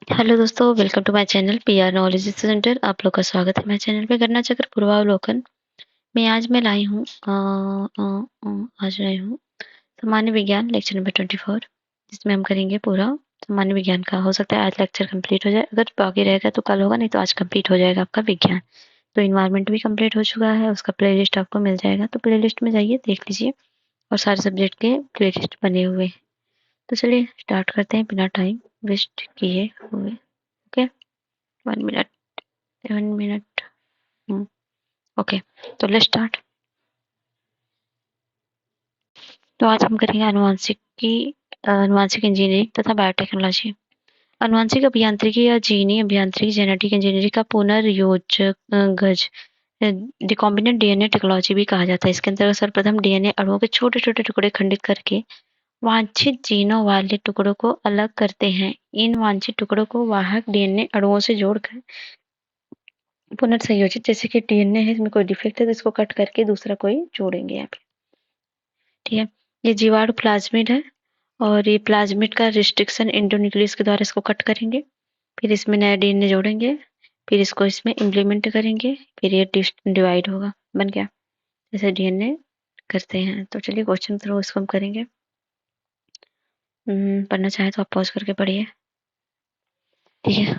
Hello दोस्तों, welcome to my channel PR knowledge centre. आप लोग का स्वागत है मेरे चैनल पे। गणना चक्र पूर्वावलोकन में आज लाई हूँ सामान्य विज्ञान लेक्चर नंबर 24, जिसमें हम करेंगे पूरा सामान्य विज्ञान का। हो सकता है आज लेक्चर कंप्लीट हो जाए, अगर बाकी रहेगा तो कल होगा, नहीं तो आज कंप्लीट हो जाएगा आपका विज्ञान। तो इन्वायरमेंट भी कंप्लीट हो चुका है, उसका प्लेलिस्ट आपको मिल जाएगा, तो प्लेलिस्ट में जाइए देख लीजिए, और सारे सब्जेक्ट के प्लेलिस्ट बने हुए। तो चलिए स्टार्ट करते हैं बिना टाइम वेस्ट किए हुए। Okay, 1 minute, 1 minute. ओके, तो लेट्स स्टार्ट। तो आज हम करेंगे आनुवांशिक इंजीनियरिंग तथा बायोटेक्नोलॉजी। आनुवांशिक अभियांत्रिकी या जीनी अभियांत्रिकी जेनेटिक इंजीनियरिंग का पुनर्योजगज रिकॉम्बिनेंट डीएनए टेक्नोलॉजी भी कहा जाता है। इसके अंतर्गत सर्वप्रथम डीएनए अणुओं के छोटे छोटे टुकड़े खंडित करके वांछित जीनों वाले टुकड़ों को अलग करते हैं। इन वांछित टुकड़ों को वाहक डीएनए अणुओं से जोड़कर पुनर्संयोजित, जैसे कि डीएनए है, इसमें कोई डिफेक्ट है तो इसको कट करके दूसरा कोई जोड़ेंगे यहाँ पे। ठीक है, ये जीवाणु प्लाज्मिड है, और ये प्लाज्मिड का रिस्ट्रिक्शन एंडोन्यूक्लियस के द्वारा इसको कट करेंगे, फिर इसमें नया डीएनए जोड़ेंगे, फिर इसको इसमें इम्प्लीमेंट करेंगे, फिर ये डिवाइड होगा, बन गया। जैसे डीएनए करते हैं। तो चलिए क्वेश्चन थ्रू इसको हम करेंगे। पढ़ना चाहे तो आप पॉज करके पढ़िए। ठीक है।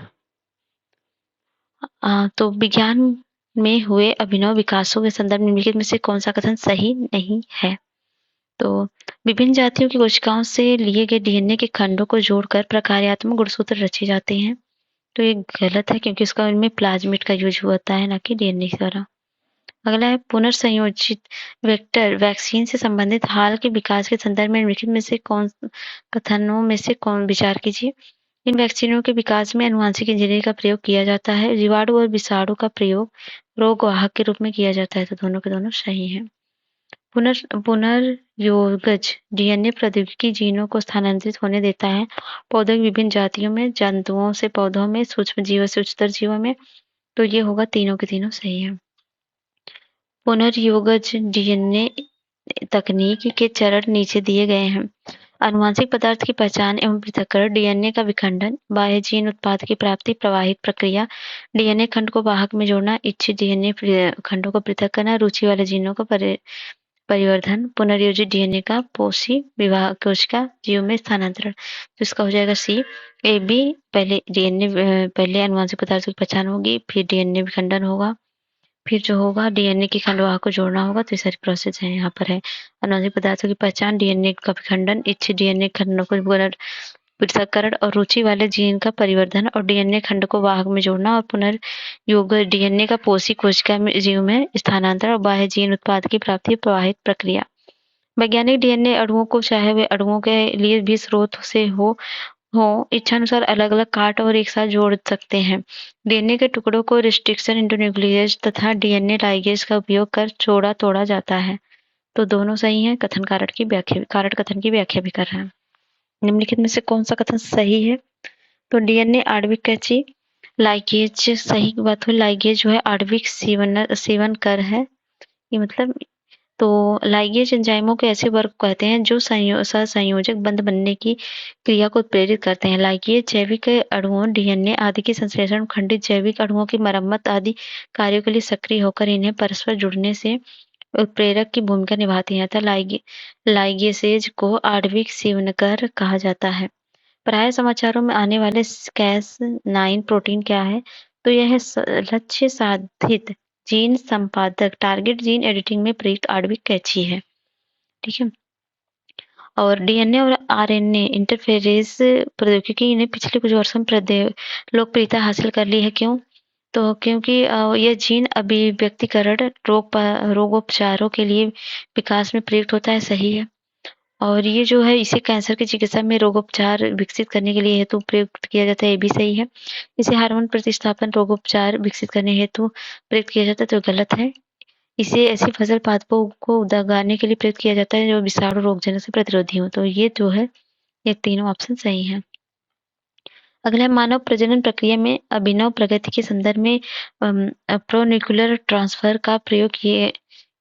तो विज्ञान में हुए अभिनव विकासों के संदर्भ निम्नलिखित में से कौन सा कथन सही नहीं है? तो विभिन्न जातियों की कोशिकाओं से लिए गए डीएनए के खंडों को जोड़कर प्रकार्यात्मक गुणसूत्र रचे जाते हैं। तो ये गलत है, क्योंकि उसका इनमें प्लाज्मिड का यूज होता है, ना कि डीएनए की तरह। अगला है पुनर्संयोजित वेक्टर वैक्सीन से संबंधित हाल के विकास के संदर्भ में निम्नलिखित में से कौन कथनों में से कौन विचार कीजिए। इन वैक्सीनों के विकास में आनुवंशिक इंजीनियरिंग का प्रयोग किया जाता है। जीवाणु और विषाणु का प्रयोग रोगवाहक के रूप में किया जाता है। तो दोनों के दोनों सही हैं। पुनर्योगज डीएनए प्रौद्योगिकी जीनों को स्थानांतरित होने देता है। पौधों की विभिन्न जातियों में, जंतुओं से पौधों में, सूक्ष्म जीवों से उच्चतर जीवों में। तो ये होगा, तीनों के तीनों सही है। पुनर्योगज डीएनए तकनीक के चरण नीचे दिए गए हैं। आनुवंशिक पदार्थ की पहचान एवं पृथक्करण, डीएनए का विखंडन, बाह्य जीन उत्पाद की प्राप्ति, प्रवाहित प्रक्रिया, डीएनए खंड को वाहक में जोड़ना, इच्छित डीएनए खंडों को पृथक करना, रुचि वाले जीनों को परिवर्धन, पुनर्योजित डीएनए का पोषी विभाग कोशिका जीव में स्थानांतरण। तो इसका हो जाएगा सी। ए बी, पहले आनुवंशिक पदार्थों की पहचान होगी, फिर डीएनए विखंडन होगा, फिर जो होगा डीएनए की खंड वाहक को जोड़ना होगा। तो ये सारी प्रोसेस है यहाँ पर है। आनुवंशिक पदार्थों की पहचान, डीएनए का विखंडन, इच्छित डीएनए खंडों को पृथक्करण और रुचि वाले जीन का परिवर्धन, और डीएनए खंड को वाहक में जोड़ना, और पुनर्योग डीएनए का पोषी कोशिका में जीव में स्थानांतरण, और बाह्य जीन उत्पाद की प्राप्ति, प्रवाहित प्रक्रिया। वैज्ञानिक डीएनए अणुओं को, चाहे वे अणुओं के लिए भी स्रोत से हो इच्छानुसार अलग अलग काट और एक साथ जोड़ सकते हैं। डीएनए के टुकड़ों को रिस्ट्रिक्शन इंटरन्यूक्लियस तथा डीएनए लाइगेज का उपयोग कर जोड़ा तोड़ा जाता है। तो दोनों सही हैं। कथन कारण कथन की व्याख्या भी कर रहे हैं। निम्नलिखित में से कौन सा कथन सही है? तो डीएनए आणविक कैंची, लाइगेज सही बात हुई। लाइगेज जो है आणविक सेवन कर है, ये मतलब। तो लाइगेज एंजाइमों के ऐसे वर्ग कहते हैं जो सहसंयोजक बंध बनने की क्रिया को उत्प्रेरित करते हैं। लाइगेज जैविक अणुओं, डीएनए आदि की संश्लेषण, खंडित जैविक अणुओं की मरम्मत आदि कार्यों के लिए सक्रिय होकर इन्हें परस्पर जुड़ने से उत्प्रेरक की भूमिका निभाते हैं। अतः लाइगेसेज को आणविक सेवनकर कहा जाता है। प्राय समाचारों में आने वाले Cas9 प्रोटीन क्या है? तो यह है लक्ष्य साधित जीन संपादक, टारगेट जीन एडिटिंग में प्रयुक्त आणविक कैंची है। ठीक है। और डीएनए और आरएनए इंटरफेरेज प्रौद्योगिकी ने पिछले कुछ वर्षों में लोकप्रियता हासिल कर ली है। क्यों? तो क्योंकि यह जीन अभिव्यक्तिकरण रोगोपचारों के लिए विकास में प्रयुक्त होता है। सही है। और ये जो है, इसे कैंसर की चिकित्सा में रोगोपचार विकसित करने के लिए हेतु प्रयुक्त किया जाता है। ये भी सही है। इसे हार्मोन प्रतिस्थापन रोगोपचार विकसित करने हेतु प्रयुक्त किया जाता है। तो गलत है। इसे ऐसी फसल पादपों को उगाने के लिए प्रयुक्त किया जाता है जो विषाणु रोगजनक से प्रतिरोधी हो। तो ये जो है, ये तीनों ऑप्शन सही है। अगला है मानव प्रजनन प्रक्रिया में अभिनव प्रगति के संदर्भ में प्रोन्यूक्लियर ट्रांसफर का प्रयोग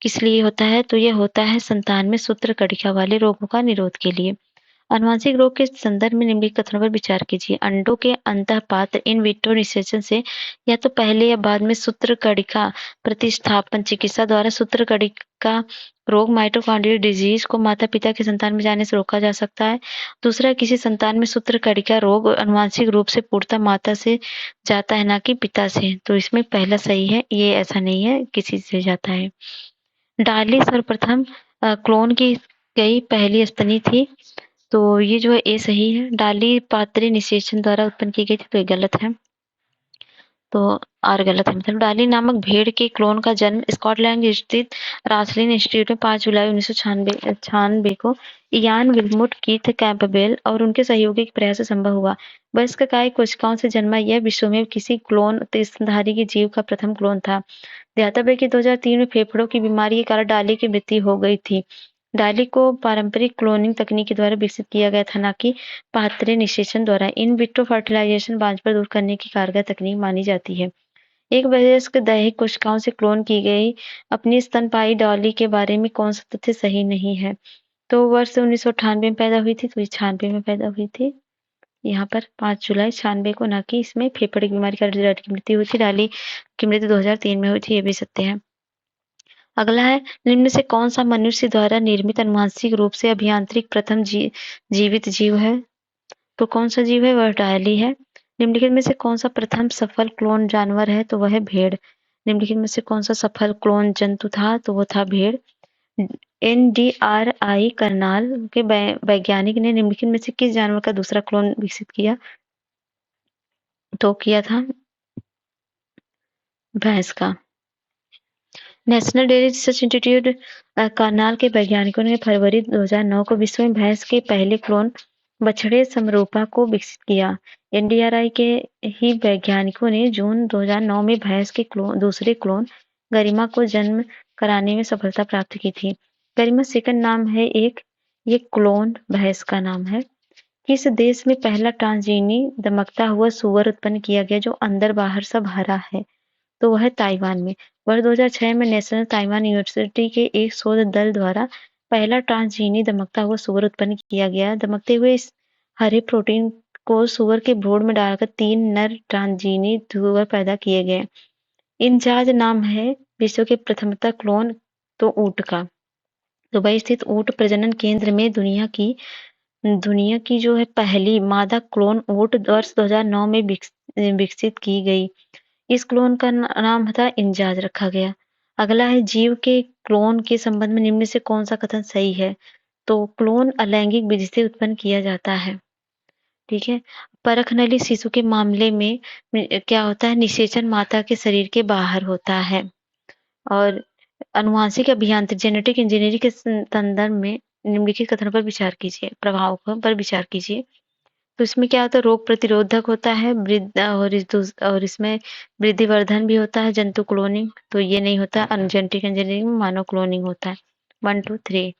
किस लिए होता है? तो यह होता है संतान में सूत्र कणिका वाले रोगों का निरोध के लिए। आनुवंशिक रोग के संदर्भ में निम्नलिखित कथनों पर विचार कीजिए। अंडों के अंतःपात्र इन विट्रो निषेचन से या तो पहले या बाद में सूत्रकणिका प्रतिस्थापन चिकित्सा द्वारा सूत्रकणिका रोग माइटोकॉन्ड्रियल डिजीज को माता पिता के संतान में जाने से रोका जा सकता है। दूसरा, किसी संतान में सूत्रकणिका रोग आनुवंशिक रूप से पूर्णतः माता से जाता है, ना कि पिता से। तो इसमें पहला सही है, ये ऐसा नहीं है किसी से जाता है। डार्ली सर्वप्रथम क्लोन की गई पहली स्तनी थी, तो ये जो है ए सही है। डाली पात्री निषेचन द्वारा उत्पन्न की गई थी, तो ये गलत है। तो आर गलत है। मतलब डाली नामक भेड़ के क्लोन का जन्म स्कॉटलैंड स्थित रासलिन इंस्टीट्यूट में 5 जुलाई 1996 को इयान विल्मुट कीथ कैंपबेल और उनके सहयोगी के प्रयास से संभव हुआ। वयस्ककाय कोशिकाओं से जन्मा यह विश्व में किसी क्लोन स्तनधारी के जीव का प्रथम क्लोन था। ध्यातव्य है कि 2003 में फेफड़ों की बीमारी के कारण डाली की मृत्यु हो गई थी। डाली को पारंपरिक क्लोनिंग तकनीक के द्वारा विकसित किया गया था, ना कि पात्रे निषेचन द्वारा। इन विट्रो फर्टिलाइजेशन बांझपन दूर करने की कारगर तकनीक मानी जाती है। एक वयस्क दैहिक कोशिकाओं से क्लोन की गई अपनी स्तनपायी डॉली के बारे में कौन सा तथ्य सही नहीं है? तो वर्ष 1998 में पैदा हुई थी, तो ये 96 में पैदा हुई थी। यहाँ पर 5 जुलाई 96 को, ना कि इसमें फेफड़े की बीमारी के कारण की मृत्यु हुई थी। डाली की मृत्यु 2003 में हुई थी, ये भी सत्य है। अगला है, निम्न से कौन सा मनुष्य द्वारा निर्मित आनुवंशिक रूप से अभियांत्रिक प्रथम जीवित जीव है? तो कौन सा जीव है? वह डाली है। निम्नलिखित में से कौन सा प्रथम सफल क्लोन जानवर है? तो वह है भेड़। निम्नलिखित में से कौन सा सफल क्लोन जंतु था? तो वो था भेड़। NDRI करनाल के वैज्ञानिक ने निम्नलिखित में से किस जानवर का दूसरा क्लोन विकसित किया? तो किया था भैंस का। National dairy research institute Karnal के वैज्ञानिकों ने फरवरी 2009 को विश्व में भैंस के पहले क्लोन बछड़े समरूपा को विकसित किया। NDRI के ही वैज्ञानिकों ने जून 2009 में भैंस के दूसरे क्लोन गरिमा को जन्म कराने में सफलता प्राप्त की थी। गरिमा सेकंड नाम है एक, ये क्लोन भैंस का नाम है। किस देश में पहला ट्रांसजीनी दमकता हुआ सुअर उत्पन्न किया गया जो अंदर बाहर सब हरा है? तो वह है ताइवान में। वर्ष 2006 में नेशनल ताइवान यूनिवर्सिटी के एक शोध दल द्वारा पहला ट्रांसजीनी दमकता हुआ सुअर उत्पन्न किया गया। दमकते हुए इस हरे प्रोटीन को सुअर के भ्रूण में डालकर 3 नर ट्रांसजीनी सुअर पैदा किए गए। इंजाज नाम है विश्व के प्रथमतः क्लोन तो ऊंट का। दुबई स्थित ऊंट प्रजनन केंद्र में दुनिया की जो है पहली मादा क्लोन ऊंट वर्ष 2009 में विकसित की गई। इस क्लोन का नाम था इंजाज रखा गया। अगला है, जीव के क्लोन के संबंध में निम्न से कौन सा कथन सही है? तो क्लोन अलैंगिक विधि से उत्पन्न किया जाता है। ठीक है। परखनली शिशु के मामले में क्या होता है? निषेचन माता के शरीर के बाहर होता है। और आनुवंशिक अभियांत्रिकी जेनेटिक इंजीनियरिंग के संदर्भ में निम्नलिखित कथनों पर विचार कीजिए, प्रभाव पर विचार कीजिए। तो इसमें क्या होता है? रोग प्रतिरोधक होता है, और इसमें वृद्धिवर्धन भी होता है, जंतु क्लोनिंग तो ये नहीं होता। जेनेटिक इंजीनियरिंग में मानव क्लोनिंग होता है। 1 2 3।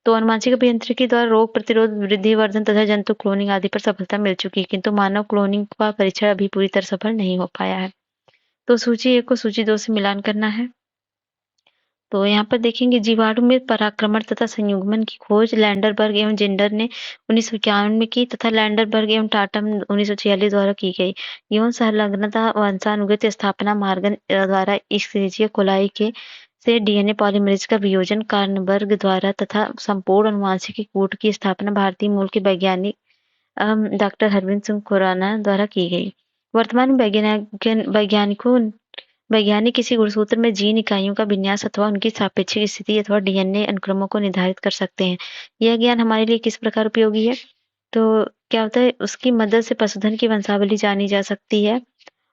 तो आनुवंशिक अभियांत्रिकी द्वारा रोग प्रतिरोध, वृद्धिवर्धन तथा जंतु क्लोनिंग आदि पर सफलता मिल चुकी है, किंतु मानव क्लोनिंग का परीक्षण अभी पूरी तरह सफल नहीं हो पाया है। तो सूची 1 को सूची 2 से मिलान करना है। तो यहाँ पर देखेंगे, जीवाणु में पराक्रमण तथा संयुग्मन की खोज लैंडरबर्ग एवं जेंडर ने 1951 में की तथा लैंडरबर्ग एवं टाटम 1946 द्वारा की गई। यौन संलग्नता वंशानुगत स्थापना मार्गन द्वारा इक्सेरिचिया कोलाई के से डीएनए पॉलीमरेज का वियोजन कार्नबर्ग द्वारा तथा संपूर्ण आनुवंशिकी कूट की स्थापना भारतीय मूल के वैज्ञानिक डॉक्टर हरविंद सिंह खुराना द्वारा की गई। वर्तमान में वैज्ञानिक किसी गुणसूत्र में जीन इकाइयों का विन्यास अथवा उनकी सापेक्षिक स्थिति अथवा डीएनए अनुक्रमों को निर्धारित कर सकते हैं। यह ज्ञान हमारे लिए किस प्रकार उपयोगी है? तो क्या होता है, उसकी मदद से पशुधन की वंशावली जानी जा सकती है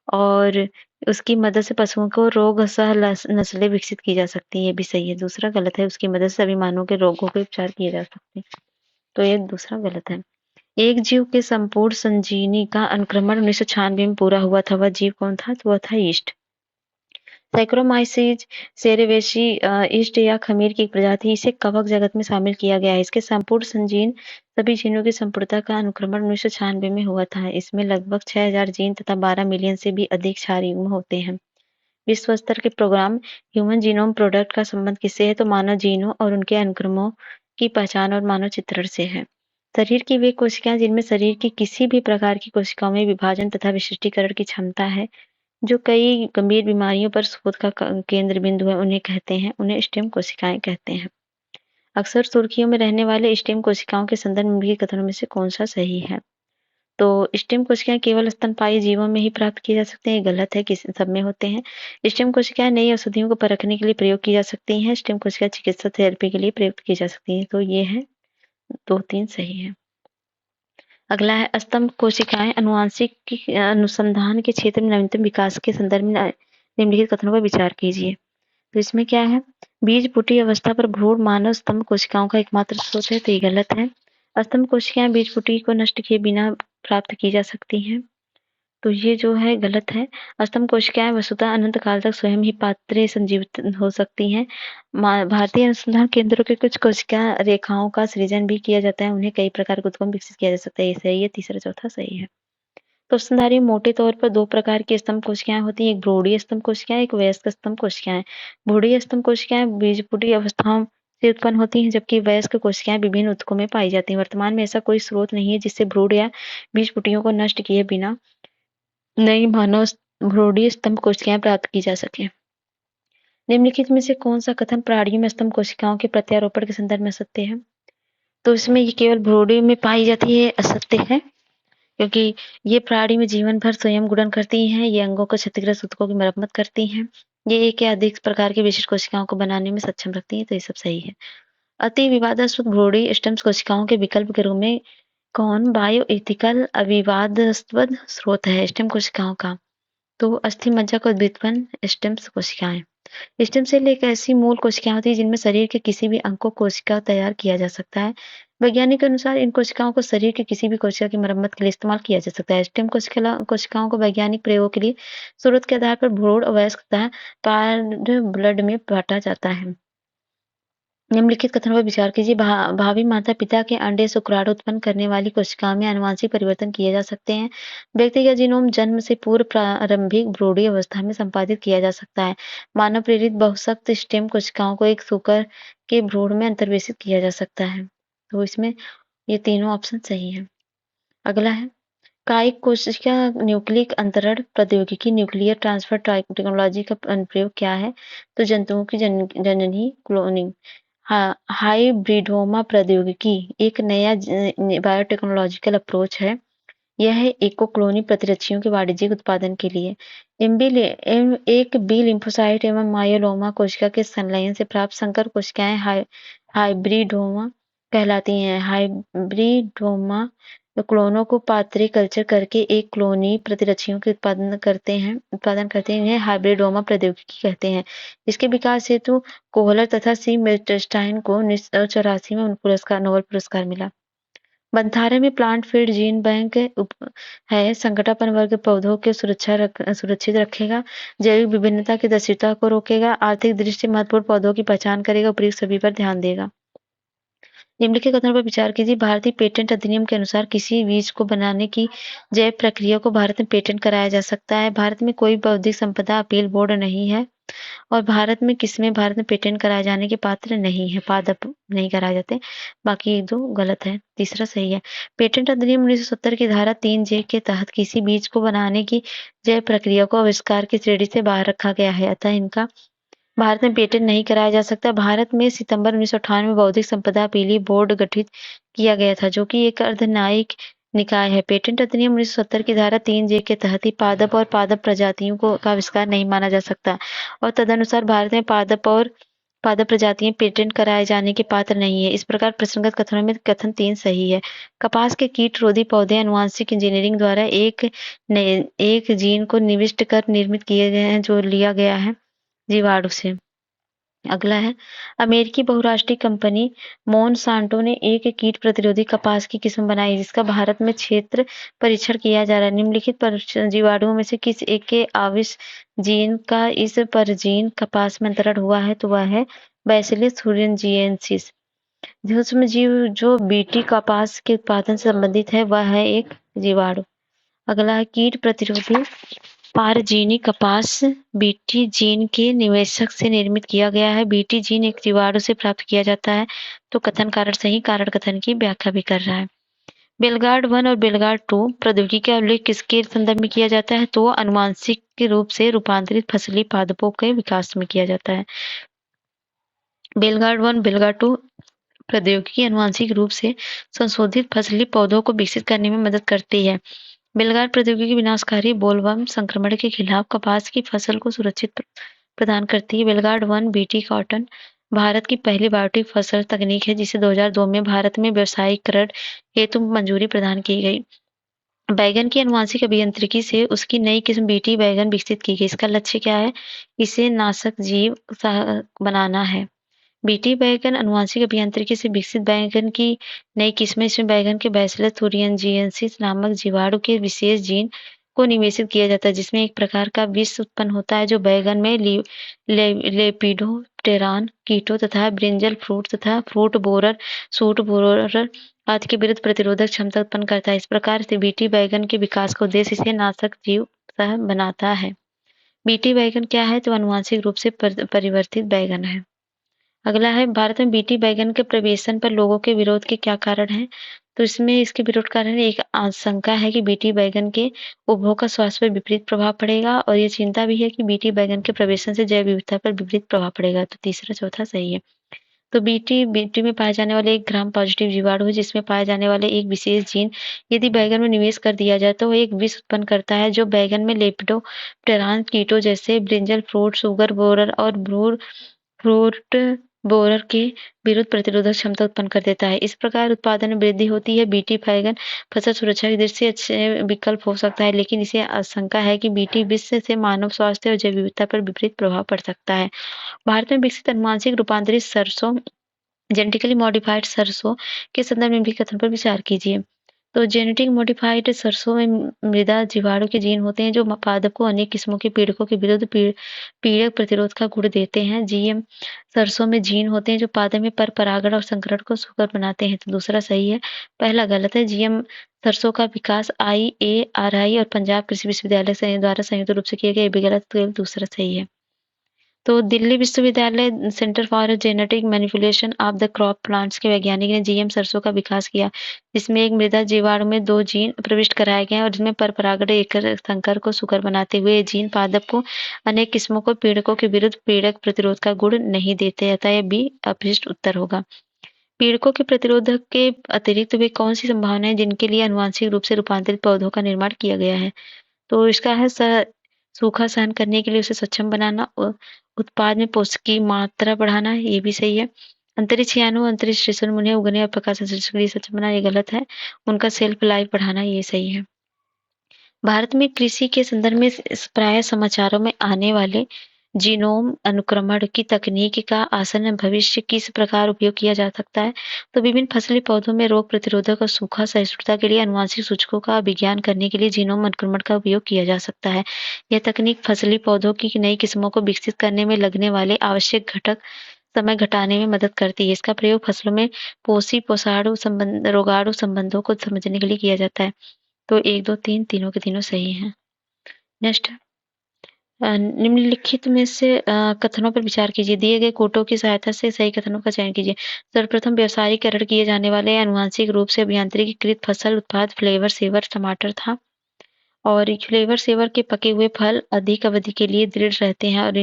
और उसकी मदद से पशुओं को रोग सह नस्लें विकसित की जा सकती है। ये भी सही है। दूसरा गलत है, उसकी मदद से सभी मानवों के रोगों के उपचार किए जा सकते हैं। तो ये दूसरा गलत है। एक जीव के संपूर्ण संजीवनी का अनुक्रमण 1996 में पूरा हुआ था। वह जीव कौन था? तो वह था ईस्ट। सैक्रोमाइसीज सेरेवेसी ईस्ट या खमीर की एक प्रजाति, इसे कवक जगत में शामिल किया गया है। इसके संपूर्ण संजीन सभी जीनों की संपूर्णता का अनुक्रमण 1996 में हुआ था। इसमें लगभग 6000 जीन तथा 12 मिलियन से भी अधिक क्षार युग्म होते हैं। विश्व स्तर के प्रोग्राम ह्यूमन जीनोम प्रोजेक्ट का संबंध किससे है? तो मानव जीनों और उनके अनुक्रमों की पहचान और मानव चित्रण से है। शरीर की वे कोशिकाएं जिनमें शरीर की किसी भी प्रकार की कोशिकाओं में विभाजन तथा विशिष्टीकरण की क्षमता है, जो कई गंभीर बीमारियों पर शोध का केंद्र बिंदु है, उन्हें स्टेम कोशिकाएं कहते हैं। अक्सर सुर्खियों में रहने वाले स्टेम कोशिकाओं के संदर्भ में निम्नलिखित कथनों में से कौन सा सही है? तो स्टेम कोशिकाएं केवल स्तनपायी जीवों में ही प्राप्त किए जा सकते हैं, ये गलत है, किसी सब में होते हैं। स्टेम कोशिकाएं नई औषधियों को परखने के लिए प्रयोग की जा सकती हैं। स्टेम कोशिकाएं चिकित्सा थेरेपी के लिए प्रयुक्त की जा सकती हैं। तो ये है 2-3 सही है। अगला है स्तंभ कोशिकाएं अनुवांशिक अनुसंधान के क्षेत्र में नवीनतम विकास के संदर्भ में निम्नलिखित कथनों पर विचार कीजिए। तो इसमें क्या है? बीज फूटी अवस्था पर भ्रूण मानव स्तंभ कोशिकाओं का एकमात्र स्रोत है, तो ये गलत है। स्तंभ कोशिकाएं बीज फूटी को नष्ट किए बिना प्राप्त की जा सकती हैं, तो ये जो है गलत है। स्तंभ कोशिकाएं वस्तुतः अनंत काल तक स्वयं ही पात्रे संजीवित हो सकती हैं। भारतीय अनुसंधान केंद्रों के कुछ कोशिका रेखाओं का सृजन भी किया जाता है, उन्हें कई प्रकार के उत्पन्न विकसित किया जा सकता है, ये सही है। तीसरा चौथा सही है। तो स्तनधारी मोटे तौर पर 2 प्रकार की स्तंभ कोशिकाएं होती हैं, एक भ्रूणीय स्तंभ कोशिकाएं, एक वयस्क स्तंभ कोशिकाएं। भ्रूणीय स्तंभ कोशिकाएं बीजपुटी अवस्थाओं से उत्पन्न होती हैं, जबकि वयस्क कोशिकाएं विभिन्न ऊतकों में पाई जाती हैं। वर्तमान में ऐसा कोई स्रोत नहीं है जिससे भ्रूण या बीजपुटियों को नष्ट किए बिना नई मानव भ्रूणीय स्तंभ कोशिकाएं प्राप्त की जा सके। निम्नलिखित में से कौन सा कथन प्राणियों में स्तंभ कोशिकाओं के प्रत्यारोपण के संदर्भ में असत्य है? तो इसमें ये केवल भ्रूणीय में पाई जाती है, असत्य है, क्योंकि ये प्राणी में जीवन भर स्वयं गुणन करती हैं, ये अंगों को क्षतिग्रस्त ऊतकों की मरम्मत करती हैं, ये एक या अधिक प्रकार की विशिष्ट कोशिकाओं को बनाने में सक्षम रखती हैं, तो ये सब सही है। अति विवादास्पद भ्रूणीय स्टेम कोशिकाओं के विकल्प के रूप में कौन बायोइथिकल अविवादास्पद स्रोत है स्टेम कोशिकाओं का? तो अस्थि मज्जा को व्युत्पन्न स्टेम कोशिकाएं। स्टेम सेल एक ऐसी मूल कोशिकाएं होती है जिनमें शरीर के किसी भी अंग को कोशिका तैयार किया जा सकता है। वैज्ञानिक के अनुसार इन कोशिकाओं को शरीर के किसी भी कोशिका की मरम्मत के लिए इस्तेमाल किया जा सकता है। स्टेम कोशिकाओं को वैज्ञानिक प्रयोगों के लिए जरूरत के आधार पर भ्रूण, वयस्क तथा कार्ड ब्लड में बांटा जाता है। निम्नलिखित कथनों पर विचार कीजिए। भावी माता पिता के अंडे शुक्राणु उत्पन्न करने वाली कोशिकाओं में आनुवंशिक परिवर्तन किए जा सकते हैं। व्यक्ति का जीनोम जन्म से पूर्व प्रारंभिक भ्रूणीय अवस्था में संपादित किया जा सकता है। मानव प्रेरित बहुसक्त स्टेम कोशिकाओं को एक शुक्र के भ्रूण में अंतर्वेशित किया जा सकता है। तो इसमें ये तीनों ऑप्शन सही है। अगला है कायिक कोशिका न्यूक्लिक अंतरण प्रौद्योगिकी न्यूक्लियर ट्रांसफर टेक्नोलॉजी का अनुप्रयोग क्या है? तो जंतुओं की जननी क्लोनिंग। हाइब्रिडोमा प्रौद्योगिकी एक नया बायोटेक्नोलॉजिकल अप्रोच है। यह है इको क्लोनिंग प्रतिरक्षियों के वाणिज्यिक उत्पादन के लिए। एक बी लिम्फोसाइट एवं मायोलोमा कोशिका के संलयन से प्राप्त संकर कोशिकाएं हाइब्रिडोमा कहलाती हैं। हाइब्रिडोमा क्लोनों को पात्रे कल्चर करके एक क्लोनी प्रतिरक्षियों के उत्पादन करते हैं इन्हें हाइब्रिडोमा प्रौद्योगिकी कहते हैं। इसके विकास हेतु कोहलर तथा सी मिल्टनस्टाइन को 1984 में नोबेल पुरस्कार मिला। बंथारे में प्लांट फीड जीन बैंक है, संकटापन्न वर्ग पौधों के सुरक्षित रखेगा, जैविक विभिन्नता की दृश्यता को रोकेगा, आर्थिक दृष्टि से महत्वपूर्ण पौधों की पहचान करेगा, उपयुक्त सभी पर ध्यान देगा। निम्नलिखित कथनों पर विचार कीजिए। भारतीय पेटेंट अधिनियम के अनुसार किसी बीज को बनाने की जैव प्रक्रिया को भारत में पेटेंट कराया जा सकता है। भारत में कोई बौद्धिक संपदा अपील बोर्ड नहीं है और भारत में पेटेंट कराए जाने के पात्र नहीं है, पादप नहीं कराए जाते। बाकी 2 गलत है, तीसरा सही है। पेटेंट अधिनियम 1970 की धारा 3J के तहत किसी बीज को बनाने की जैव प्रक्रिया को आविष्कार की श्रेणी से बाहर रखा गया है, अतः इनका भारत में पेटेंट नहीं कराया जा सकता। भारत में सितंबर 1998 में बौद्धिक संपदा अपीली बोर्ड गठित किया गया था, जो कि एक अर्धन्यायिक निकाय है। पेटेंट अधिनियम 1970 की धारा 3J के तहत ही पादप और पादप प्रजातियों का आविष्कार नहीं माना जा सकता और तदनुसार भारत में पादप और पादप प्रजातियां पेटेंट कराए जाने के पात्र नहीं है। इस प्रकार प्रसंगत कथनों में कथन 3 सही है। कपास के कीट रोधी पौधे आनुवंशिक इंजीनियरिंग द्वारा एक जीन को निविष्ट कर निर्मित किए गए हैं, जो लिया गया है जीवाणु से। अगला है अमेरिकी बहुराष्ट्रीय कंपनी मोनसांटो ने एक कीट प्रतिरोधी कपास की किस्म बनाई, जिसका भारत में क्षेत्र परीक्षण किया जा रहा है। निम्नलिखित जीवाणुओं में से किस एक के आविष जीन का इस परजीन कपास में अंतरण हुआ है? तो वह है बैसिलस thuringiensis। सूक्ष्म जीव जो बीटी कपास के उत्पादन से संबंधित है, वह है एक जीवाणु। अगला है कीट प्रतिरोधी पारजीनी कपास बीटी जीन के निवेशक से निर्मित किया गया है। बीटी जीन एक जीवाणु से प्राप्त किया जाता है, तो कथन कारण सही, कारण कथन की व्याख्या भी कर रहा है। बेलगार्ड 1 और बेलगार्ड 2 प्रौद्योगिकी का उल्लेख किसके संदर्भ में किया जाता है? तो आनुवांशिक रूप से रूपांतरित फसली पादपों के विकास में किया जाता है। बेलगार्ड 1, बेलगार्ड 2 प्रौद्योगिकी आनुवांशिक रूप से संशोधित फसली पौधों को विकसित करने में मदद करती है। बेलगार्ड प्रौद्योगिकी विनाशकारी बोलवर्म संक्रमण के खिलाफ कपास की फसल को सुरक्षित प्रदान करती है। बेलगार्ड 1 बीटी कॉटन भारत की पहली बायोटिक फसल तकनीक है जिसे 2002 में भारत में व्यावसायीकरण हेतु मंजूरी प्रदान की गई। बैगन की आनुवांशिक अभियांत्रिकी से उसकी नई किस्म बीटी बैगन विकसित की गई। इसका लक्ष्य क्या है? इसे नाशक जीव बनाना है। बीटी बैगन आनुवांशिक अभियांत्रिकी से विकसित बैगन की नई किस्में, इसमें बैगन के बैसिलस thuringiensis नामक जीवाणु के विशेष जीन को निवेशित किया जाता है जिसमें एक प्रकार का विष उत्पन्न होता है जो बैगन में लेपिडोप्टेरान कीटों तथा ब्रिंजल फ्रूट तथा फ्रूट बोरर, सूट बोरर आदि के विरुद्ध प्रतिरोधक क्षमता उत्पन्न करता है। इस प्रकार से बीटी बैगन के विकास का उद्देश्य इसे नाशक जीव बनाता है। बीटी बैगन क्या है? तो आनुवांशिक रूप से परिवर्तित बैगन है। अगला है भारत में बीटी बैगन के प्रवेशन पर लोगों के विरोध के क्या कारण हैं? तो इसमें इसके विरोध कारण एक आशंका है कि बीटी बैगन के उपभोग का स्वास्थ्य पर विपरीत प्रभाव पड़ेगा और ये चिंता भी है कि बीटी बैगन के प्रवेशन से जैव विविधता पर विपरीत प्रभाव पड़ेगा। तो तीसरा चौथा सही है। तो बीटी बीटी में पाए जाने वाले एक ग्राम पॉजिटिव जीवाणु है जिसमें पाए जाने वाले एक विशेष जीन यदि बैगन में निवेश कर दिया जाए तो एक विष उत्पन्न करता है जो बैगन में लेपिडोप्टेरान कीटों जैसे ब्रिंजल फ्रूट, शुगर बोरर और फ्रूट बोरर के विरुद्ध प्रतिरोधक क्षमता उत्पन्न कर देता है। इस प्रकार उत्पादन में वृद्धि होती है। बीटी बैगन फसल सुरक्षा की दृष्टि से अच्छे विकल्प हो सकता है लेकिन इसे आशंका है कि बीटी विष से मानव स्वास्थ्य और जैव विविधता पर विपरीत प्रभाव पड़ सकता है। भारत में विकसित अनुवांशिक रूपांतरित सरसों जेनेटिकली मॉडिफाइड सरसों के संदर्भ में भी कथन पर विचार कीजिए। तो जेनेटिक मॉडिफाइड सरसों में मृदा जीवाणु के जीन होते हैं जो पादप को अनेक किस्मों के पीड़कों के विरुद्ध पीड़क प्रतिरोध का गुण देते हैं। जीएम सरसों में जीन होते हैं जो पादप में पर परागण और संकरण को सुकर बनाते हैं। तो दूसरा सही है, पहला गलत है। जीएम सरसों का विकास IARI और पंजाब कृषि विश्वविद्यालय द्वारा संयुक्त रूप से किया गया, ये भी गलत, तो दूसरा सही है। तो दिल्ली विश्वविद्यालय centre for genetic manipulation of the crop plants के वैज्ञानिक ने जीएम सरसों का विकास किया जिसमें एक मृदा जीवाणु में 2 जीन प्रविष्ट कराए गए और जिसमें पर परागण एक संकर को सुकर बनाते हुए ये जीन पादप को अनेक किस्मों को पीड़कों के विरुद्ध पीड़क प्रतिरोध का गुण नहीं देते, अतः यह बी अभिष्ट उत्तर होगा। पीड़कों के प्रतिरोधक के अतिरिक्त वे कौन सी संभावनाएं जिनके लिए आनुवांशिक रूप से रूपांतरित पौधों का निर्माण किया गया है? तो इसका है सूखा सहन करने के लिए उसे सक्षम बनाना, उत्पाद में पोषक की मात्रा बढ़ाना, ये भी सही है। अंतरिक्ष यानों अंतरिक्ष स्टेशन उन्हें उगने और प्रकाश संश्लेषण के लिए सक्षम बनाना, ये गलत है। उनका सेल्फ लाइफ बढ़ाना, ये सही है। भारत में कृषि के संदर्भ में प्राय समाचारों में आने वाले जीनोम अनुक्रमण की तकनीक का आसन्न भविष्य किस प्रकार उपयोग किया जा सकता है? तो विभिन्न फसली पौधों में रोग प्रतिरोधक और सूखा सहिष्णुता के लिए आनुवांशिक सूचकों का विज्ञान करने के लिए जीनोम अनुक्रमण का उपयोग किया जा सकता है। यह तकनीक फसली पौधों की नई किस्मों को विकसित करने में लगने वाले आवश्यक घटक समय घटाने में मदद करती है। इसका प्रयोग फसलों में पोषी पोषाणु संबंध रोगाणु संबंधों को समझने के लिए किया जाता है। तो 1, 2, 3 तीनों के तीनों सही हैं। नेक्स्ट, निम्नलिखित में से कथनों पर विचार कीजिए। दिए गए कोटों की सहायता से सही कथनों का चयन कीजिए। सर्वप्रथम व्यावसायीकरण किए जाने वाले आनुवांशिक रूप से अभियांत्रिकीकृत फसल उत्पाद फ्लेवर सेवर टमाटर था और फ्लेवर सेवर के पके हुए फल अधिक अवधि के लिए दृढ़ रहते हैं और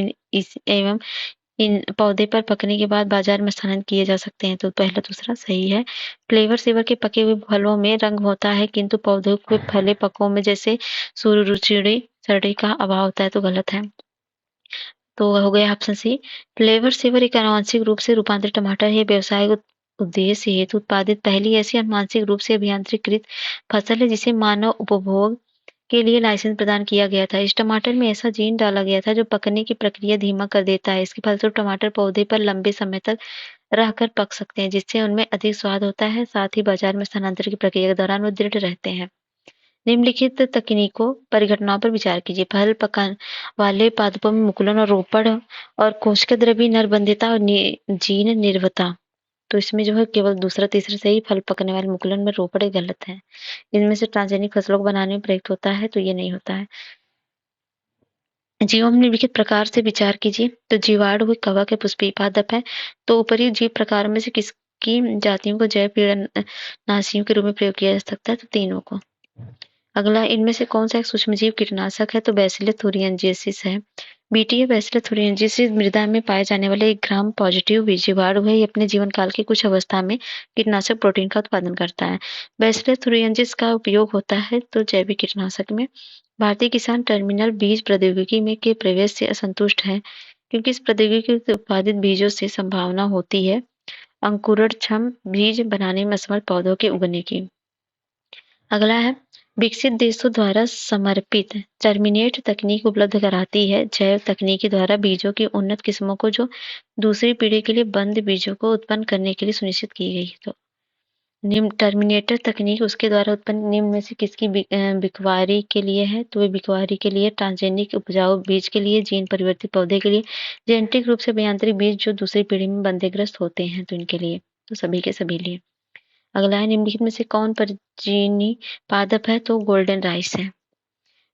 इन पौधे पर पकने के बाद बाजार में स्थानांतरित किए जा सकते हैं। तो पहला दूसरा सही है। फ्लेवर सेवर के पके हुए फलों में रंग होता है किंतु पौधों के फले पकों में जैसे सरड़ी का अभाव होता है, तो गलत है। तो हो गया ऑप्शन सी। फ्लेवर सेवर एक आनुवांशिक रूप से रूपांतरित टमाटर है। व्यवसायिक उद्देश्य हेतु उत्पादित पहली ऐसी आनुवांशिक रूप से अभियांत्रिकृत फसल है जिसे मानव उपभोग के लिए लाइसेंस प्रदान किया गया था। इस टमाटर में ऐसा जीन डाला गया था जो पकने की प्रक्रिया धीमा कर देता है। इसके फलस्वरूप टमाटर पौधे पर लंबे समय तक रहकर पक सकते हैं जिससे उनमें अधिक स्वाद होता है, साथ ही बाजार में स्थानांतरण की प्रक्रिया के दौरान वो दृढ़ रहते हैं। निम्नलिखित तकनीकों परिघटनाओं पर विचार कीजिए। फल पकाने वाले पादपों में मुकुलन और रोपण और कोशिकाद्रव्य नरबंधिता और जीन निर्भरता। तो इसमें जो है केवल दूसरा तीसरा सही। फल पकने वाले मुकुलन में रोपण गलत है। इनमें से ट्रांसजेनिक फसलों को बनाने में प्रयुक्त होता है, तो ये नहीं होता है। जीवों में निम्नलिखित प्रकार से विचार कीजिए। तो जीवाणु हुए कवक है, पुष्पीय पादप है। तो ऊपरी जीव प्रकार में से किस की जातियों को जैव कीड़नाशियों के रूप में प्रयोग किया जा सकता है? तो तीनों को। अगला, इनमें से कौन सा एक सूक्ष्मजीव कीटनाशक है? तो बैसिलस thuringiensis है। बीटीए बैसिलस thuringiensis मृदा में पाए जाने वाले एक ग्राम पॉजिटिव जीवाणु है। ये अपने जीवन काल की कुछ अवस्था में कीटनाशक प्रोटीन का उत्पादन करता है। बैसिलस thuringiensis का उपयोग होता है तो जैविक कीटनाशक में। भारतीय किसान टर्मिनल बीज प्रौद्योगिकी में के प्रवेश से असंतुष्ट है क्योंकि इस प्रौद्योगिकी से उत्पादित बीजों से संभावना होती है अंकुरणक्षम बीज बनाने में असमर्थ पौधों के उगने की। अगला है, विकसित देशों द्वारा समर्पित टर्मिनेट तकनीक उपलब्ध कराती है जैव तकनीकी द्वारा बीजों की उन्नत किस्मों को जो दूसरी पीढ़ी के लिए बंद बीजों को उत्पन्न करने के लिए सुनिश्चित की गई है। तो निम्न टर्मिनेटर तकनीक उसके द्वारा उत्पन्न निम्न में से किसकी बिकवारी के लिए है? तो वे बिकवारी के लिए, ट्रांसजेनिक उपजाऊ बीज के लिए, जीन परिवर्तित पौधे के लिए, जेनेटिक रूप से अभियांत्रिक बीज जो दूसरी पीढ़ी में बंदोबस्त होते हैं तो इनके लिए, तो सभी के सभी लिए। अगला है, निम्नलिखित में से कौन परजीवी पादप है? तो गोल्डन राइस है।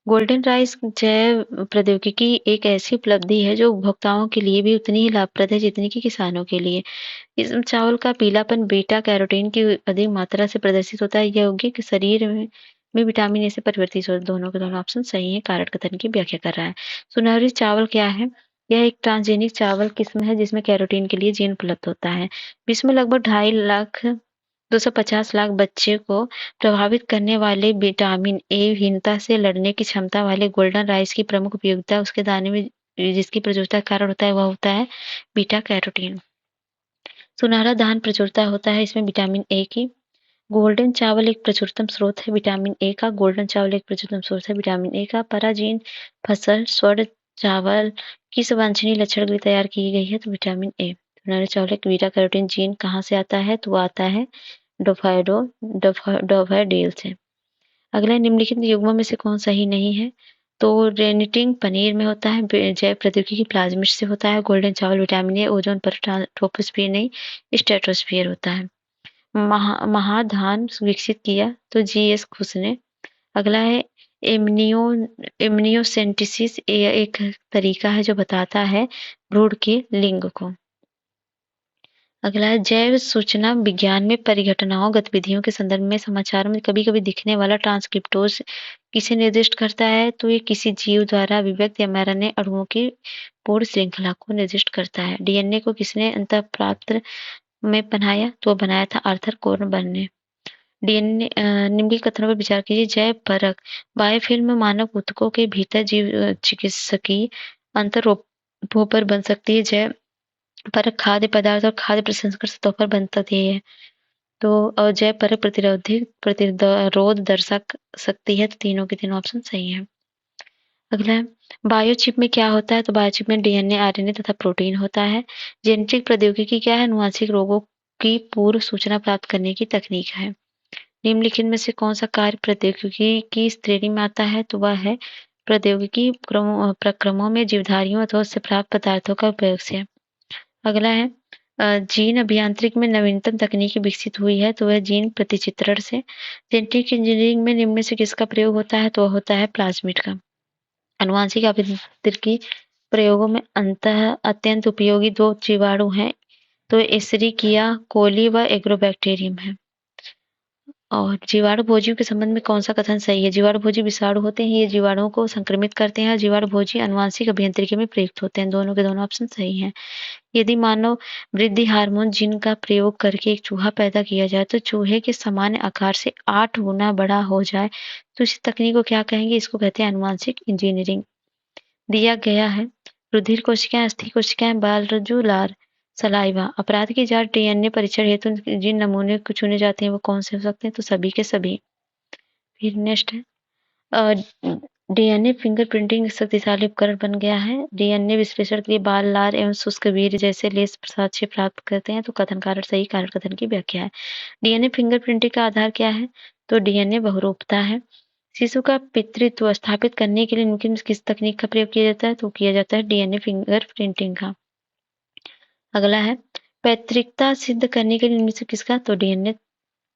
गोल्डन राइस जैव प्रौद्योगिकी एक ऐसी उपलब्धि है जो उपभोक्ताओं के लिए भी उतनी ही लाभप्रद है जितनी कि किसानों के लिए। इस चावल का पीलापन बीटा कैरोटीन की अधिक मात्रा से प्रदर्शित होता है। यौगिक कि शरीर में विटामिन ए से परिवर्तित होते, दोनों के दोनों ऑप्शन सही है। कारक कथन की व्याख्या कर रहा है। सुनहरी चावल क्या है? यह एक ट्रांसजेनिक चावल किस्म है जिसमें कैरोटीन के लिए जीन उपलब्ध होता है। विश्व में लगभग 250 लाख बच्चे को प्रभावित करने वाले विटामिन ए हीनता से लड़ने की क्षमता वाले गोल्डन राइस की प्रमुख उपयोगिता उसके दाने में जिसकी प्रचुरता का कारण होता है वह होता है बीटा कैरोटीन। सुनहरा धान प्रचुरता होता है इसमें विटामिन ए की। गोल्डन चावल एक प्रचुरतम स्रोत है विटामिन ए का। गोल्डन चावल एक प्रचुरतम स्रोत है विटामिन ए का। पराजीन फसल स्वर्ण चावल किस वांछनीय लक्षण के लिए तैयार की गई है? तो विटामिन ए। सुनहरे चावल एक बीटा कैरोटीन जीन कहाँ से आता है? तो वो आता है डोफाडोल से। अगला, निम्नलिखित युग्मों में से कौन सही नहीं है? तो रेनिटिन पनीर में होता है, जैव प्रौद्योगिकी प्लाज्मिड से होता है, गोल्डन चावल विटामिन ए, ओजोन पर ट्रोपोस्फियर नहीं स्ट्रेटोस्फियर होता है। महाधान विकसित किया तो जीएस खुश ने। अगला है, इम्नियोसेंटेसिस एक तरीका है जो बताता है भ्रूण के लिंग को। अगला है, जैव सूचना विज्ञान में परिघटनाओं गतिविधियों के संदर्भ में समाचारों में कभी-कभी दिखने वाला ट्रांसक्रिप्टोज किसे निर्दिष्ट करता है? तो ये किसी जीव द्वारा अभिव्यक्त या mRNA अणुओं की पूर्ण श्रृंखला को निर्दिष्ट करता है। डीएनए को किसने अंतःप्राप्त में बनाया? तो बनाया था आर्थर कोनबर्न ने। डीएनए निम्नलिखित कथनों पर विचार कीजिए। जैव परख बायोफिल्म मानव ऊतकों के भीतर जीव चिकित्सकीय अंतरोपों पर बन सकती है। जैव परख खाद्य पदार्थ और खाद्य प्रसंस्करण सतहों पर बनती है। तो जैव परख प्रतिरोध दर्शक सकती है। तो तीनों के तीनों ऑप्शन सही है। अगला है, बायोचिप में क्या होता है? तो बायोचिप में डीएनए, आरएनए तथा प्रोटीन होता है। जेनेटिक प्रौद्योगिकी क्या है? अनुवांशिक रोगों की पूर्व सूचना प्राप्त करने की तकनीक है। निम्नलिखित में से कौन सा कार्य प्रौद्योगिकी की श्रेणी में आता है? तो वह है प्रौद्योगिकी प्रक्रमों में जीवधारियों अथवा उससे प्राप्त पदार्थों का उपयोग से। अगला है, जीन अभियांत्रिक में नवीनतम तकनीकी विकसित हुई है तो वह जीन प्रतिचित्रण से। जेनेटिक इंजीनियरिंग में निम्न में से किसका प्रयोग होता है? तो वह होता है प्लाज्मिड का। आनुवांशिक अभियांत्रिकी प्रयोगों में अत्यंत उपयोगी दो जीवाणु हैं तो एस्चेरिचिया कोली व एग्रोबैक्टीरियम है। और जीवाणु भोजियों के संबंध में कौन सा कथन सही है? जीवाणु भोजी विषाणु होते हैं, ये जीवाणुओं को संक्रमित करते हैं। जीवाणु भोजी आनुवांशिक अभियांत्रिकी में प्रयुक्त होते हैं। दोनों के दोनों ऑप्शन सही हैं। यदि मानव वृद्धि हार्मोन जीन का प्रयोग करके एक चूहा पैदा किया जाए तो चूहे के सामान्य आकार से 8 गुना बड़ा हो जाए तो इस तकनीक को क्या कहेंगे? इसको कहते हैं आनुवांशिक इंजीनियरिंग। दिया गया है, रुधिर कोशिकाएं, अस्थि कोशिकाएं, बाल रज्जु, लार, सलाइवा। अपराध की जांच डीएनए परीक्षण हेतु जिन नमूने को चुने जाते हैं वो कौन से हो सकते हैं? तो सभी के सभी। फिर नेक्स्ट है, डीएनए फिंगरप्रिंटिंग शक्तिशाली उपकरण बन गया है। डीएनए विश्लेषण के लिए बाल, लार एवं शुष्क वीर्य जैसे लेस साक्ष्य प्राप्त करते हैं। तो कथन कारण सही, कारण कथन की व्याख्या है। डीएनए फिंगरप्रिंटिंग का आधार क्या है? तो डीएनए बहुरूपता है। शिशु का पितृत्व स्थापित करने के लिए निम्नलिखित किस तकनीक का प्रयोग किया जाता है? तो किया जाता है डीएनए फिंगरप्रिंटिंग का। अगला है, पैतृकता सिद्ध करने के लिए निम्न से किसका? तो डीएनए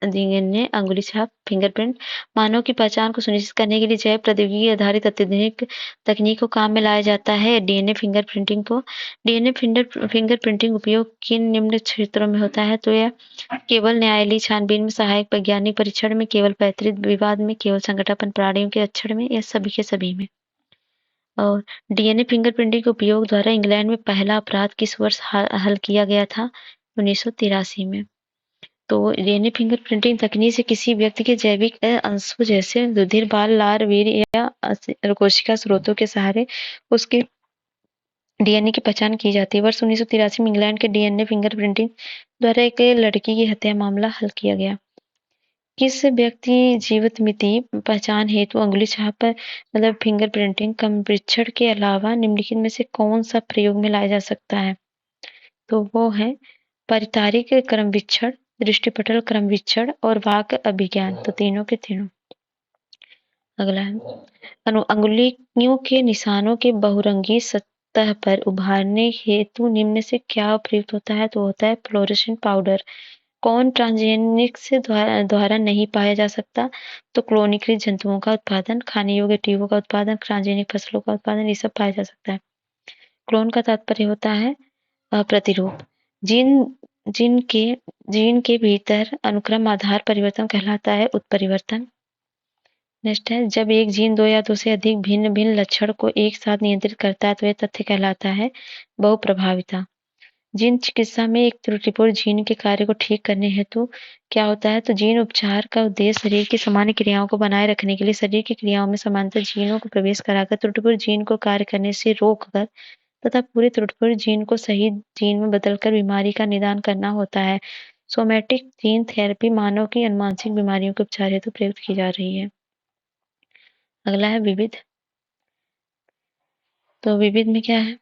डीएनए, अंगुली छाप, फिंगरप्रिंट मानव की पहचान को सुनिश्चित करने के लिए जैव प्रौद्योगिकी आधारित अत्याधुनिक तकनीक को काम में लाया जाता है। डीएनए फिंगरप्रिंटिंग को डीएनए फिंगरप्रिंटिंग उपयोग किन निम्न क्षेत्रों में होता है? तो यह केवल न्यायालयी छानबीन में, सहायक वैज्ञानिक परीक्षण में, केवल पैतृक विवाद में, केवल संकटापन्न प्राणियों के अक्षर में, या सभी के सभी में। और डीएनए फिंगरप्रिंटिंग के उपयोग द्वारा इंग्लैंड में पहला अपराध किस वर्ष हल किया गया था? 1983 में। तो डीएनए फिंगरप्रिंटिंग तकनीक से किसी व्यक्ति के जैविक अंशों जैसे रुधिर, बाल, लार, वीर या कोशिका स्रोतों के सहारे उसके डीएनए की पहचान की जाती है। वर्ष 1983 में इंग्लैंड के डीएनए फिंगरप्रिंटिंग द्वारा एक लड़की की हत्या मामला हल किया गया। किस व्यक्ति जीवित मिति पहचान हेतु अंगुली छाप मतलब फिंगरप्रिंटिंग परीक्षण के अलावा निम्नलिखित में से कौन सा प्रयोग में लाया जा सकता है? तो वो है परितारिक क्रमविच्छेद, दृष्टिपटल क्रमविच्छेद और वाक अभिज्ञान। तो तीनों के तीनों। अगला है अंगुलियों के निशानों के बहुरंगी सतह पर उभारने हेतु निम्न से क्या प्रयुक्त होता है? तो होता है फ्लोरेसेंट पाउडर। कौन ट्रांसजेनिक्स द्वारा नहीं पाया जा सकता? तो क्लोनिकृत जंतुओं का उत्पादन, खाने योग्य टीबों का उत्पादन, ट्रांसजेनिक फसलों का उत्पादन, ये सब पाया जा सकता है। क्लोन का तात्पर्य होता है प्रतिरूप। जीन के भीतर अनुक्रम आधार परिवर्तन कहलाता है उत्परिवर्तन। नेक्स्ट है जब एक जीन दो या दो से अधिक भिन्न भिन्न लक्षण को एक साथ नियंत्रित करता है तो यह तथ्य कहलाता है बहुप्रभाविता। जीन चिकित्सा में एक त्रुटिपूर्ण जीन के कार्य को ठीक करने हेतु क्या होता है? तो जीन उपचार का उद्देश्य शरीर की सामान्य क्रियाओं को बनाए रखने के लिए शरीर की क्रियाओं में समानांतर जीनों को प्रवेश कराकर त्रुटिपूर्ण जीन को कार्य करने से रोककर तथा पूरे त्रुटिपूर्ण जीन को सही जीन में बदलकर बीमारी का निदान करना होता है। सोमैटिक जीन थेरेपी मानव की अनुवांशिक बीमारियों के उपचार हेतु प्रयुक्त की जा रही है। अगला है विविध। तो विविध में क्या है?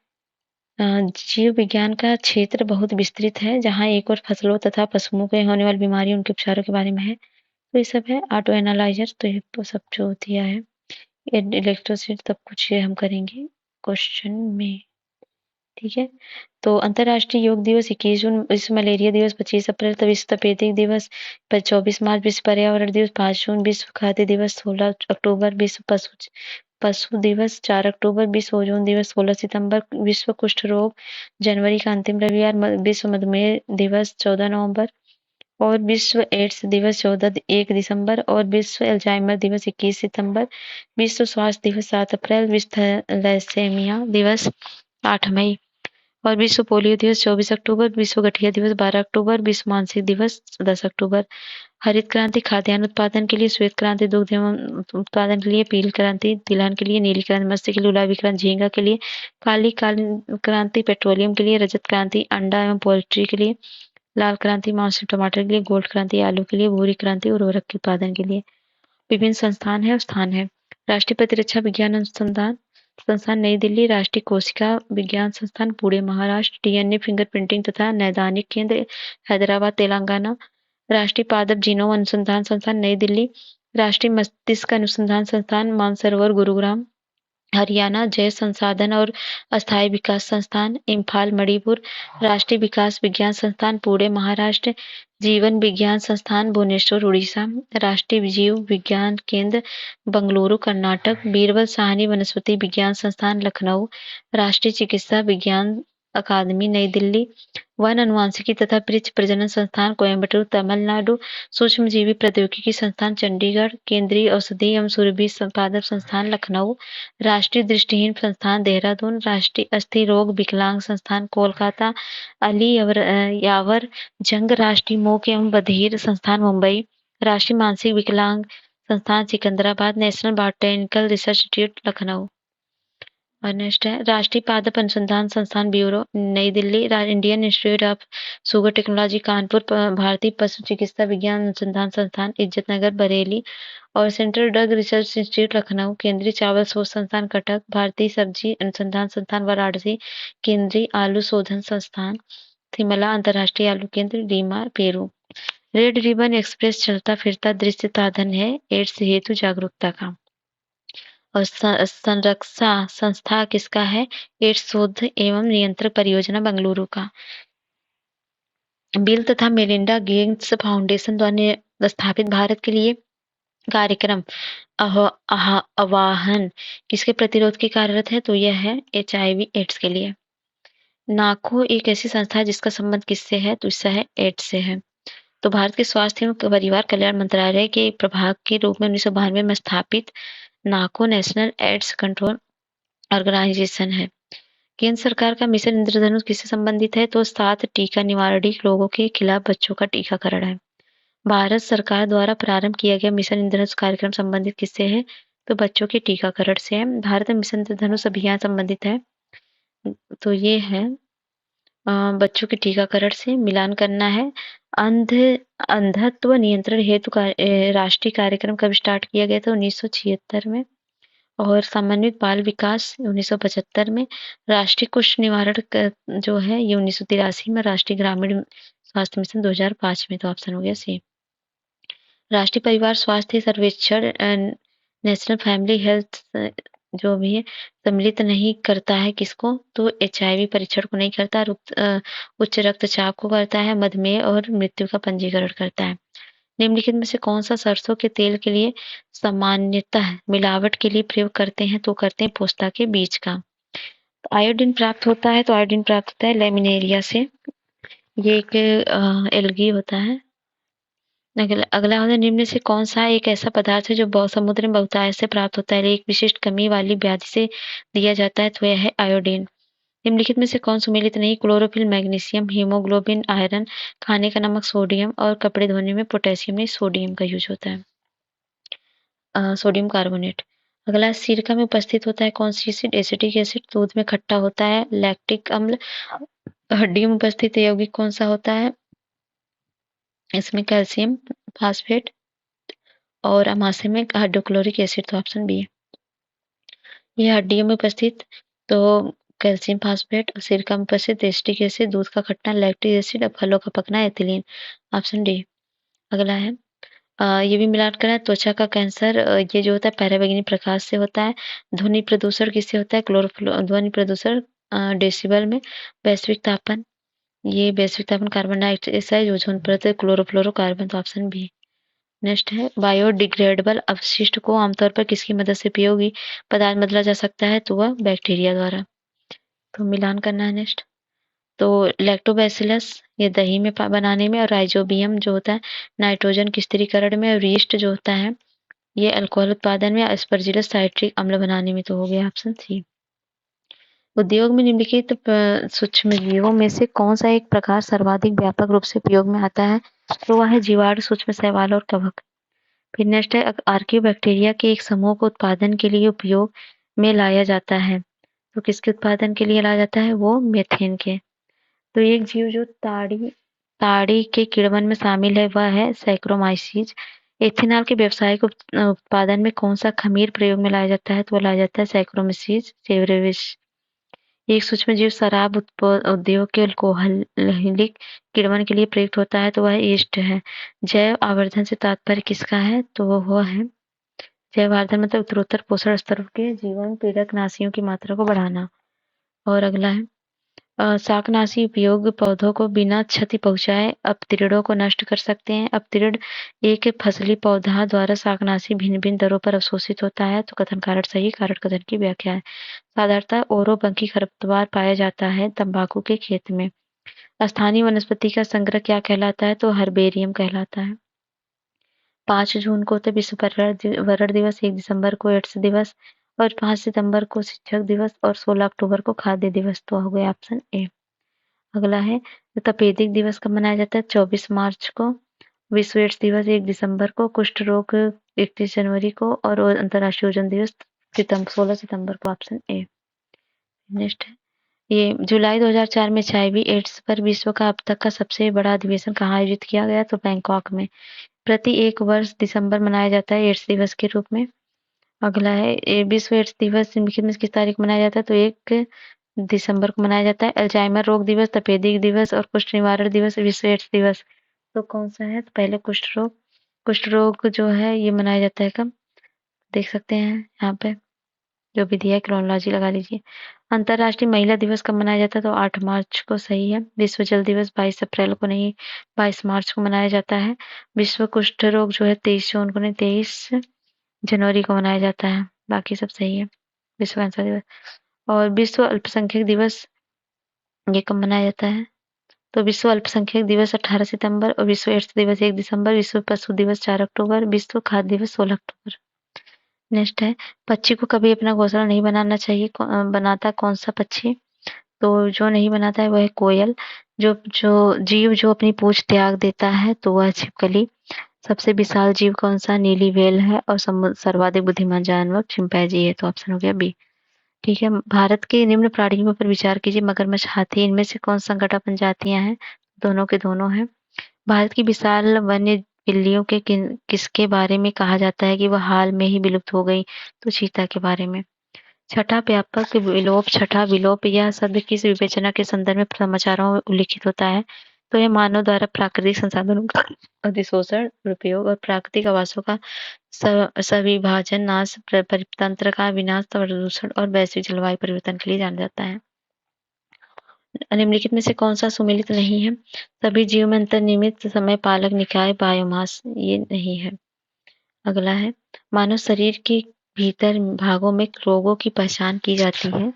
जीव विज्ञान का क्षेत्र बहुत विस्तृत है जहाँ एक और फसलों तथा पशुओं के होने वाली बीमारी उनके उपचारों के बारे में है। तो ये सब है ऑटो एनालाइजर। तो ये तो सब जो दिया है इलेक्ट्रोसिट सब कुछ ये हम करेंगे क्वेश्चन में। ठीक है। तो अंतर्राष्ट्रीय योग दिवस 21 जून, विश्व मलेरिया दिवस 25 अप्रैल, विश्व तपेदिक दिवस 24 मार्च, विश्व पर्यावरण दिवस 5 जून, विश्व खाद्य दिवस 16 अक्टूबर, विश्व पशु दिवस 4 अक्टूबर, विश्व ओजोन दिवस 16 सितंबर, विश्व कुष्ठ रोग जनवरी का अंतिम रविवार, विश्व मधुमेह दिवस 14 नवंबर और विश्व एड्स दिवस 1 दिसंबर और विश्व अल्जाइमर दिवस 21 सितंबर, विश्व स्वास्थ्य दिवस 7 अप्रैल, विश्व थैलेसीमिया दिवस 8 मई और विश्व पोलियो दिवस 24 अक्टूबर, विश्व गठिया दिवस 12 अक्टूबर, विश्व मानसिक दिवस 10 अक्टूबर। हरित क्रांति खाद्यान्न उत्पादन के लिए, श्वेत क्रांति दुग्ध एवं उत्पादन के लिए, पीली क्रांति तिलहन के लिए, नीली क्रांति मत्स्य के लिए, गुलाबी क्रांति झींगा के लिए, काली क्रांति पेट्रोलियम के लिए, रजत क्रांति अंडा एवं पोल्ट्री के लिए, लाल क्रांति मांस टमाटर के लिए, गोल्ड क्रांति आलू के लिए, भूरी क्रांति उर्वरक के उत्पादन के लिए। विभिन्न संस्थान है और स्थान है। राष्ट्रीय प्रतिरक्षा विज्ञान अनुसंधान संस्थान नई दिल्ली, राष्ट्रीय कोशिका विज्ञान संस्थान पुणे महाराष्ट्र, डीएनए फिंगरप्रिंटिंग तथा नैदानिक केंद्र हैदराबाद तेलंगाना, राष्ट्रीय पादप जीनोम अनुसंधान संस्थान नई दिल्ली, राष्ट्रीय मस्तिष्क अनुसंधान संस्थान मानसरोवर गुरुग्राम हरियाणा, जल संसाधन और अस्थायी विकास संस्थान इम्फाल मणिपुर, राष्ट्रीय विकास विज्ञान संस्थान पुणे महाराष्ट्र, जीवन विज्ञान संस्थान भुवनेश्वर उड़ीसा, राष्ट्रीय जीव विज्ञान केंद्र बंगलुरु कर्नाटक, बीरबल साहनी वनस्पति विज्ञान संस्थान लखनऊ, राष्ट्रीय चिकित्सा विज्ञान अकादमी नई दिल्ली, वन अनुवांशिकी तथा वृक्ष प्रजनन संस्थान कोयम्बटूर तमिलनाडु, सूक्ष्मजीवी प्रौद्योगिकी संस्थान चंडीगढ़, केंद्रीय औषधि एवं सुरभि संपादक संस्थान लखनऊ, राष्ट्रीय दृष्टिहीन संस्थान देहरादून, राष्ट्रीय अस्थि रोग विकलांग संस्थान कोलकाता, अली यावर जंग राष्ट्रीय मूक एवं बधिर संस्थान मुंबई, राष्ट्रीय मानसिक विकलांग संस्थान Secunderabad, national botanical research institute Lucknow. और नेक्स्ट है राष्ट्रीय पादप अनुसंधान संस्थान ब्यूरो नई Delhi, Indian institute of sugar technology Kanpur, भारतीय पशु चिकित्सा विज्ञान अनुसंधान संस्थान इज्जतनगर बरेली और central drug research institute Lucknow, केंद्रीय चावल शोध संस्थान कटक, भारतीय सब्जी अनुसंधान संस्थान वाराणसी, केंद्रीय आलू शोधन संस्थान थिमला, अंतर्राष्ट्रीय आलू केंद्र Lima Peru. Red ribbon express चलता फिरता दृश्य साधन है एड्स हेतु जागरूकता का। और संरक्षा संस्था किसका है? एड्स शोध एवं नियंत्रण परियोजना बेंगलुरु का। बिल तथा मेलिंडा गेट्स फाउंडेशन द्वारा स्थापित भारत के लिए कार्यक्रम आवाहन किसके प्रतिरोध की कार्यरत है? तो यह है HIV एड्स के लिए। नाको एक ऐसी संस्था है जिसका संबंध किससे है? तो इससे है एड्स से है। तो भारत के स्वास्थ्य एवं परिवार कल्याण मंत्रालय के प्रभाग के रूप में 1992 में स्थापित नाको नेशनल एड्स कंट्रोल ऑर्गेनाइजेशन है। केंद्र सरकार का मिशन इंद्रधनुष किससे संबंधित है? तो 7 टीका निवारणी रोगों के खिलाफ बच्चों का टीकाकरण है। भारत सरकार द्वारा प्रारंभ किया गया मिशन इंद्रधनुष कार्यक्रम संबंधित किससे है? तो बच्चों के टीकाकरण से है। भारत में मिशन इंद्रधनुष अभियान संबंधित है, तो ये है बच्चों के टीकाकरण से। मिलान करना है। अंधत्व नियंत्रण हेतु राष्ट्रीय कार्यक्रम कब स्टार्ट किया गया था? 1976 में। और समन्वित बाल विकास 1975 में। राष्ट्रीय कुष्ठ निवारण जो है ये 1983 में। राष्ट्रीय ग्रामीण स्वास्थ्य मिशन 2005 में। तो ऑप्शन हो गया सी। राष्ट्रीय परिवार स्वास्थ्य सर्वेक्षण नेशनल फैमिली हेल्थ जो भी है सम्मिलित नहीं करता है किसको? तो HIV परीक्षण को नहीं करता, उच्च रक्तचाप को करता है, मधुमेह और मृत्यु का पंजीकरण करता है। निम्नलिखित में से कौन सा सरसों के तेल के लिए सामान्यतः मिलावट के लिए प्रयोग करते हैं? तो करते हैं पोस्ता के बीज का। आयोडीन प्राप्त होता है, तो आयोडीन प्राप्त होता है लेमिनेरिया से। ये एक एल्गी होता है। अगला होता है निम्न से कौन सा एक ऐसा पदार्थ है जो समुद्र में बहुतायत से प्राप्त होता है, एक विशिष्ट कमी वाली व्याधि से दिया जाता है? तो यह है आयोडीन। निम्नलिखित में से कौन सुमेलित नहीं? क्लोरोफिल, मैग्नीशियम, हीमोग्लोबिन, आयरन, खाने का नमक सोडियम और कपड़े धोने में पोटेशियम नहीं सोडियम का यूज होता है, सोडियम कार्बोनेट। अगला सिरका में उपस्थित होता है कौन सी एसिड? Acetic acid. दूध में खट्टा होता है लैक्टिक अम्ल। हड्डियों में उपस्थित यौगिक कौन सा होता है? इसमें कैल्शियम फास्फेट और अमाशय में हाइड्रोक्लोरिक एसिड। तो ऑप्शन बी है। ये हड्डियों में उपस्थित तो कैल्शियम फास्फेट, सिरका में उपस्थित एसिटिक एसिड, दूध का खट्टा लैक्टिक एसिड और फलों का पकना एथिलीन। Option D. अगला है ये भी मिलान करें। त्वचा का कैंसर ये जो होता है पराबैंगनी प्रकाश से होता है। ध्वनि प्रदूषण किससे होता है? ध्वनि प्रदूषण डेसिबल में। वैश्विक तापन, ये वैश्विक तापन कार्बन डाइऑक्साइड ओजोन परत क्लोरोफ्लोरोकार्बन। तो ऑप्शन बी। नेक्स्ट है बायोडिग्रेडेबल अपशिष्ट को आमतौर पर किसकी मदद से उपयोगी पदार्थ बदला जा सकता है? तो वह बैक्टीरिया द्वारा। तो मिलान करना है नेक्स्ट। तो लैक्टोबैसिलस ये दही में बनाने में, और राइजोबियम जो होता है नाइट्रोजन के स्थिरीकरण में, और यीस्ट जो होता है ये अल्कोहल उत्पादन में, अस्परजिलस साइट्रिक अम्ल बनाने में। तो हो गया ऑप्शन सी। उद्योग में निम्नलिखित सूक्ष्मजीवों में से कौन सा एक प्रकार सर्वाधिक व्यापक रूप से उपयोग में आता है? तो वह है जीवाणु, सूक्ष्म शैवाल और कवक। फिर नेक्स्ट है आर्कियोबैक्टीरिया के एक समूह को उत्पादन के लिए उपयोग में लाया जाता है, तो किसके उत्पादन के लिए लाया जाता है? वो मेथेन के। तो एक जीव जो ताड़ी के किण्वन में शामिल है वह है सैक्रोमाइसीज। एथेनॉल के व्यावसायिक उत्पादन में कौन सा खमीर प्रयोग में लाया जाता है? तो लाया जाता है सैक्रोमाइसीज सेरेविस। एक सूक्ष्मजीव शराब उद्योग के अल्कोहलिक किण्वन के लिए प्रयुक्त होता है, तो वह ईस्ट है। जैव आवर्धन से तात्पर्य किसका है? तो वह है जैव आवर्धन मतलब उत्तरोत्तर पोषण स्तरों के जीवन पीड़कनाशियों की मात्रा को बढ़ाना। और अगला है शाकनाशी उपयोग पौधों को बिना क्षति पहुंचाए अपतृणों को नष्ट कर सकते हैं। अपतृण एक फसली पौधा द्वारा शाकनाशी भिन्न भिन्न दरों पर अवशोषित होता है। तो कथन कारण सही, कारण कथन की व्याख्या है। साधारणतः ओरोबंकी खरपतवार पाया जाता है तंबाकू के खेत में। स्थानीय वनस्पति का संग्रह क्या कहलाता है? तो हर्बेरियम कहलाता है। 5 जून को होता है विश्व पर्यावरण दिवस, 1 दिसंबर को एड्स दिवस, और 5 सितंबर को शिक्षक दिवस, और 16 अक्टूबर को खाद्य दिवस। तो हो गया ऑप्शन ए। अगला है तपेदिक दिवस कब मनाया जाता है? 24 मार्च को। विश्व एड्स दिवस 1 दिसंबर को। कुष्ठ रोग 31 जनवरी को, और अंतर्राष्ट्रीय ओजोन दिवस 16 सितंबर को। Option A. नेक्स्ट है ये जुलाई 2004 में HIV एड्स पर विश्व का अब तक का सबसे बड़ा अधिवेशन कहाँ आयोजित किया गया? तो बैंकॉक में। प्रति एक वर्ष दिसंबर मनाया जाता है एड्स दिवस के रूप में। अगला है विश्व एड्स दिवस निम्नलिखित में किस तारीख मनाया जाता है? तो 1 दिसंबर को मनाया जाता है। अल्जाइमर रोग दिवस, तपेदिक दिवस और कुष्ठ निवारण दिवस, विश्व एड्स दिवस। तो कौन सा है? तो पहले कुष्ठ रोग जो है ये मनाया जाता है कब? देख सकते हैं यहाँ पे जो भी दिया है क्रोनोलॉजी लगा लीजिए। अंतर्राष्ट्रीय महिला दिवस कब मनाया जाता है? तो 8 मार्च को सही है। विश्व जल दिवस 22 अप्रैल को नहीं, 22 मार्च को मनाया जाता है। विश्व कुष्ठ रोग जो है 23 जून को नहीं, 23 जनवरी को मनाया जाता है। बाकी सब सही है। विश्व कैंसर दिवस और विश्व अल्पसंख्यक दिवस ये कब मनाया जाता है? तो विश्व अल्पसंख्यक दिवस 18 सितंबर और विश्व एड्स दिवस 1 दिसंबर, विश्व पशु दिवस 4 अक्टूबर, विश्व खाद्य दिवस 16 अक्टूबर। नेक्स्ट है, पक्षी को कभी अपना घोंसला नहीं बनाना चाहिए। बनाता कौन सा पक्षी? तो जो नहीं बनाता है वह है कोयल। जो जो जीव जो अपनी पूंछ त्याग देता है तो वह छिपकली। सबसे विशाल जीव कौन सा? नीली व्हेल है और सर्वाधिक बुद्धिमान जानवर चिंपैंजी है। तो ऑप्शन हो गया बी। ठीक है, भारत के निम्न प्राणियों पर विचार कीजिए। मगरमच्छ, हाथी, इनमें से कौन संकटापन प्रजातियां हैं? दोनों के दोनों हैं। भारत की विशाल वन्य बिल्लियों के किसके बारे में कहा जाता है कि वह हाल में ही विलुप्त हो गई? तो चीता के बारे में। छठा, व्यापक विलोप। छठा विलोप यह शब्द किस विवेचना के संदर्भ में समाचारों में उल्लिखित होता है? तो यह मानव द्वारा प्राकृतिक संसाधनों का अधिशोषण, दुरुपयोग और प्राकृतिक आवासों का सविभाजन, नाश, परितंत्र का विनाश, प्रदूषण और वैश्विक जलवायु परिवर्तन के लिए जाना जाता है। निम्नलिखित में से कौन सा सुमेलित नहीं है? सभी जीव में अंतर्निहित समय पालक निकाय बायोमास ये नहीं है। अगला है, मानव शरीर के भीतर भागों में रोगों की पहचान की जाती है,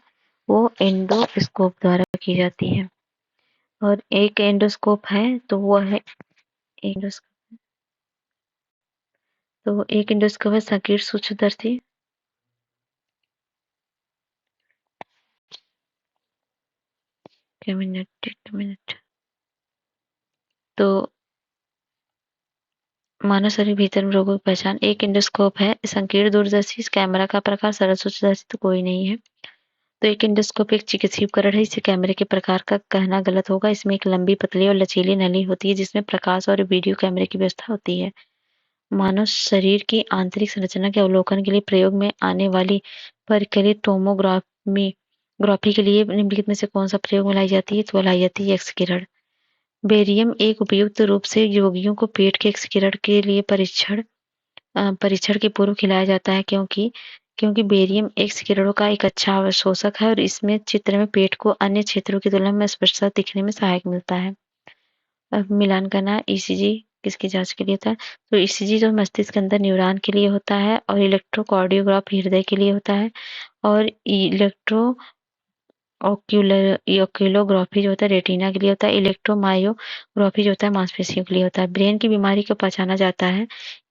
वो एंडोस्कोप द्वारा की जाती है। और एक एंडोस्कोप है तो वो है एंडोस्कोप। तो एक एंडोस्कोप है संकीर्ण सूक्ष्मदर्शी। एक मिनट। तो मानव शरीर भीतर में रोगों की पहचान, एक एंडोस्कोप है। संकीर्ण दूरदर्शी, कैमरा का प्रकार, सरल सूक्ष्मदर्शी तो कोई नहीं है। तो एक एंडोस्कोप एक चिकित्सीय उपकरण है। इसे कैमरे के प्रकार का कहना गलत होगा। इसमें एक लंबी, पतली और लचीली नली होती है जिसमें प्रकाश और वीडियो कैमरे की व्यवस्था होती है। मानव शरीर की आंतरिक संरचना के अवलोकन के लिए प्रयोग में आने वाली परिकलित टोमोग्राफी के लिए निम्नलिखित में से कौन सा प्रयोग में लाई जाती है? तो लाई जाती है एक्स किरण। बेरियम एक उपयुक्त रूप से रोगियों को पेट के एक्स किरण के लिए परीक्षण के पूर्व खिलाया जाता है, क्योंकि क्योंकि बेरियम एक्स किरणों का एक अच्छा अवशोषक है और इसमें चित्र में पेट को अन्य क्षेत्रों की तुलना में स्पष्टता दिखने में सहायक मिलता है। अब मिलान करना, ईसीजी किसकी जांच के लिए होता है? तो ईसीजी जो मस्तिष्क के अंदर न्यूरॉन के लिए होता है और इलेक्ट्रोकार्डियोग्राफ हृदय के लिए होता है और इलेक्ट्रो ऑक्यूलोग्राफी जो होता है रेटिना के लिए होता है। इलेक्ट्रोमायोग्राफी जो होता है मांसपेशियों के लिए होता है। ब्रेन की बीमारी को पहचाना जाता है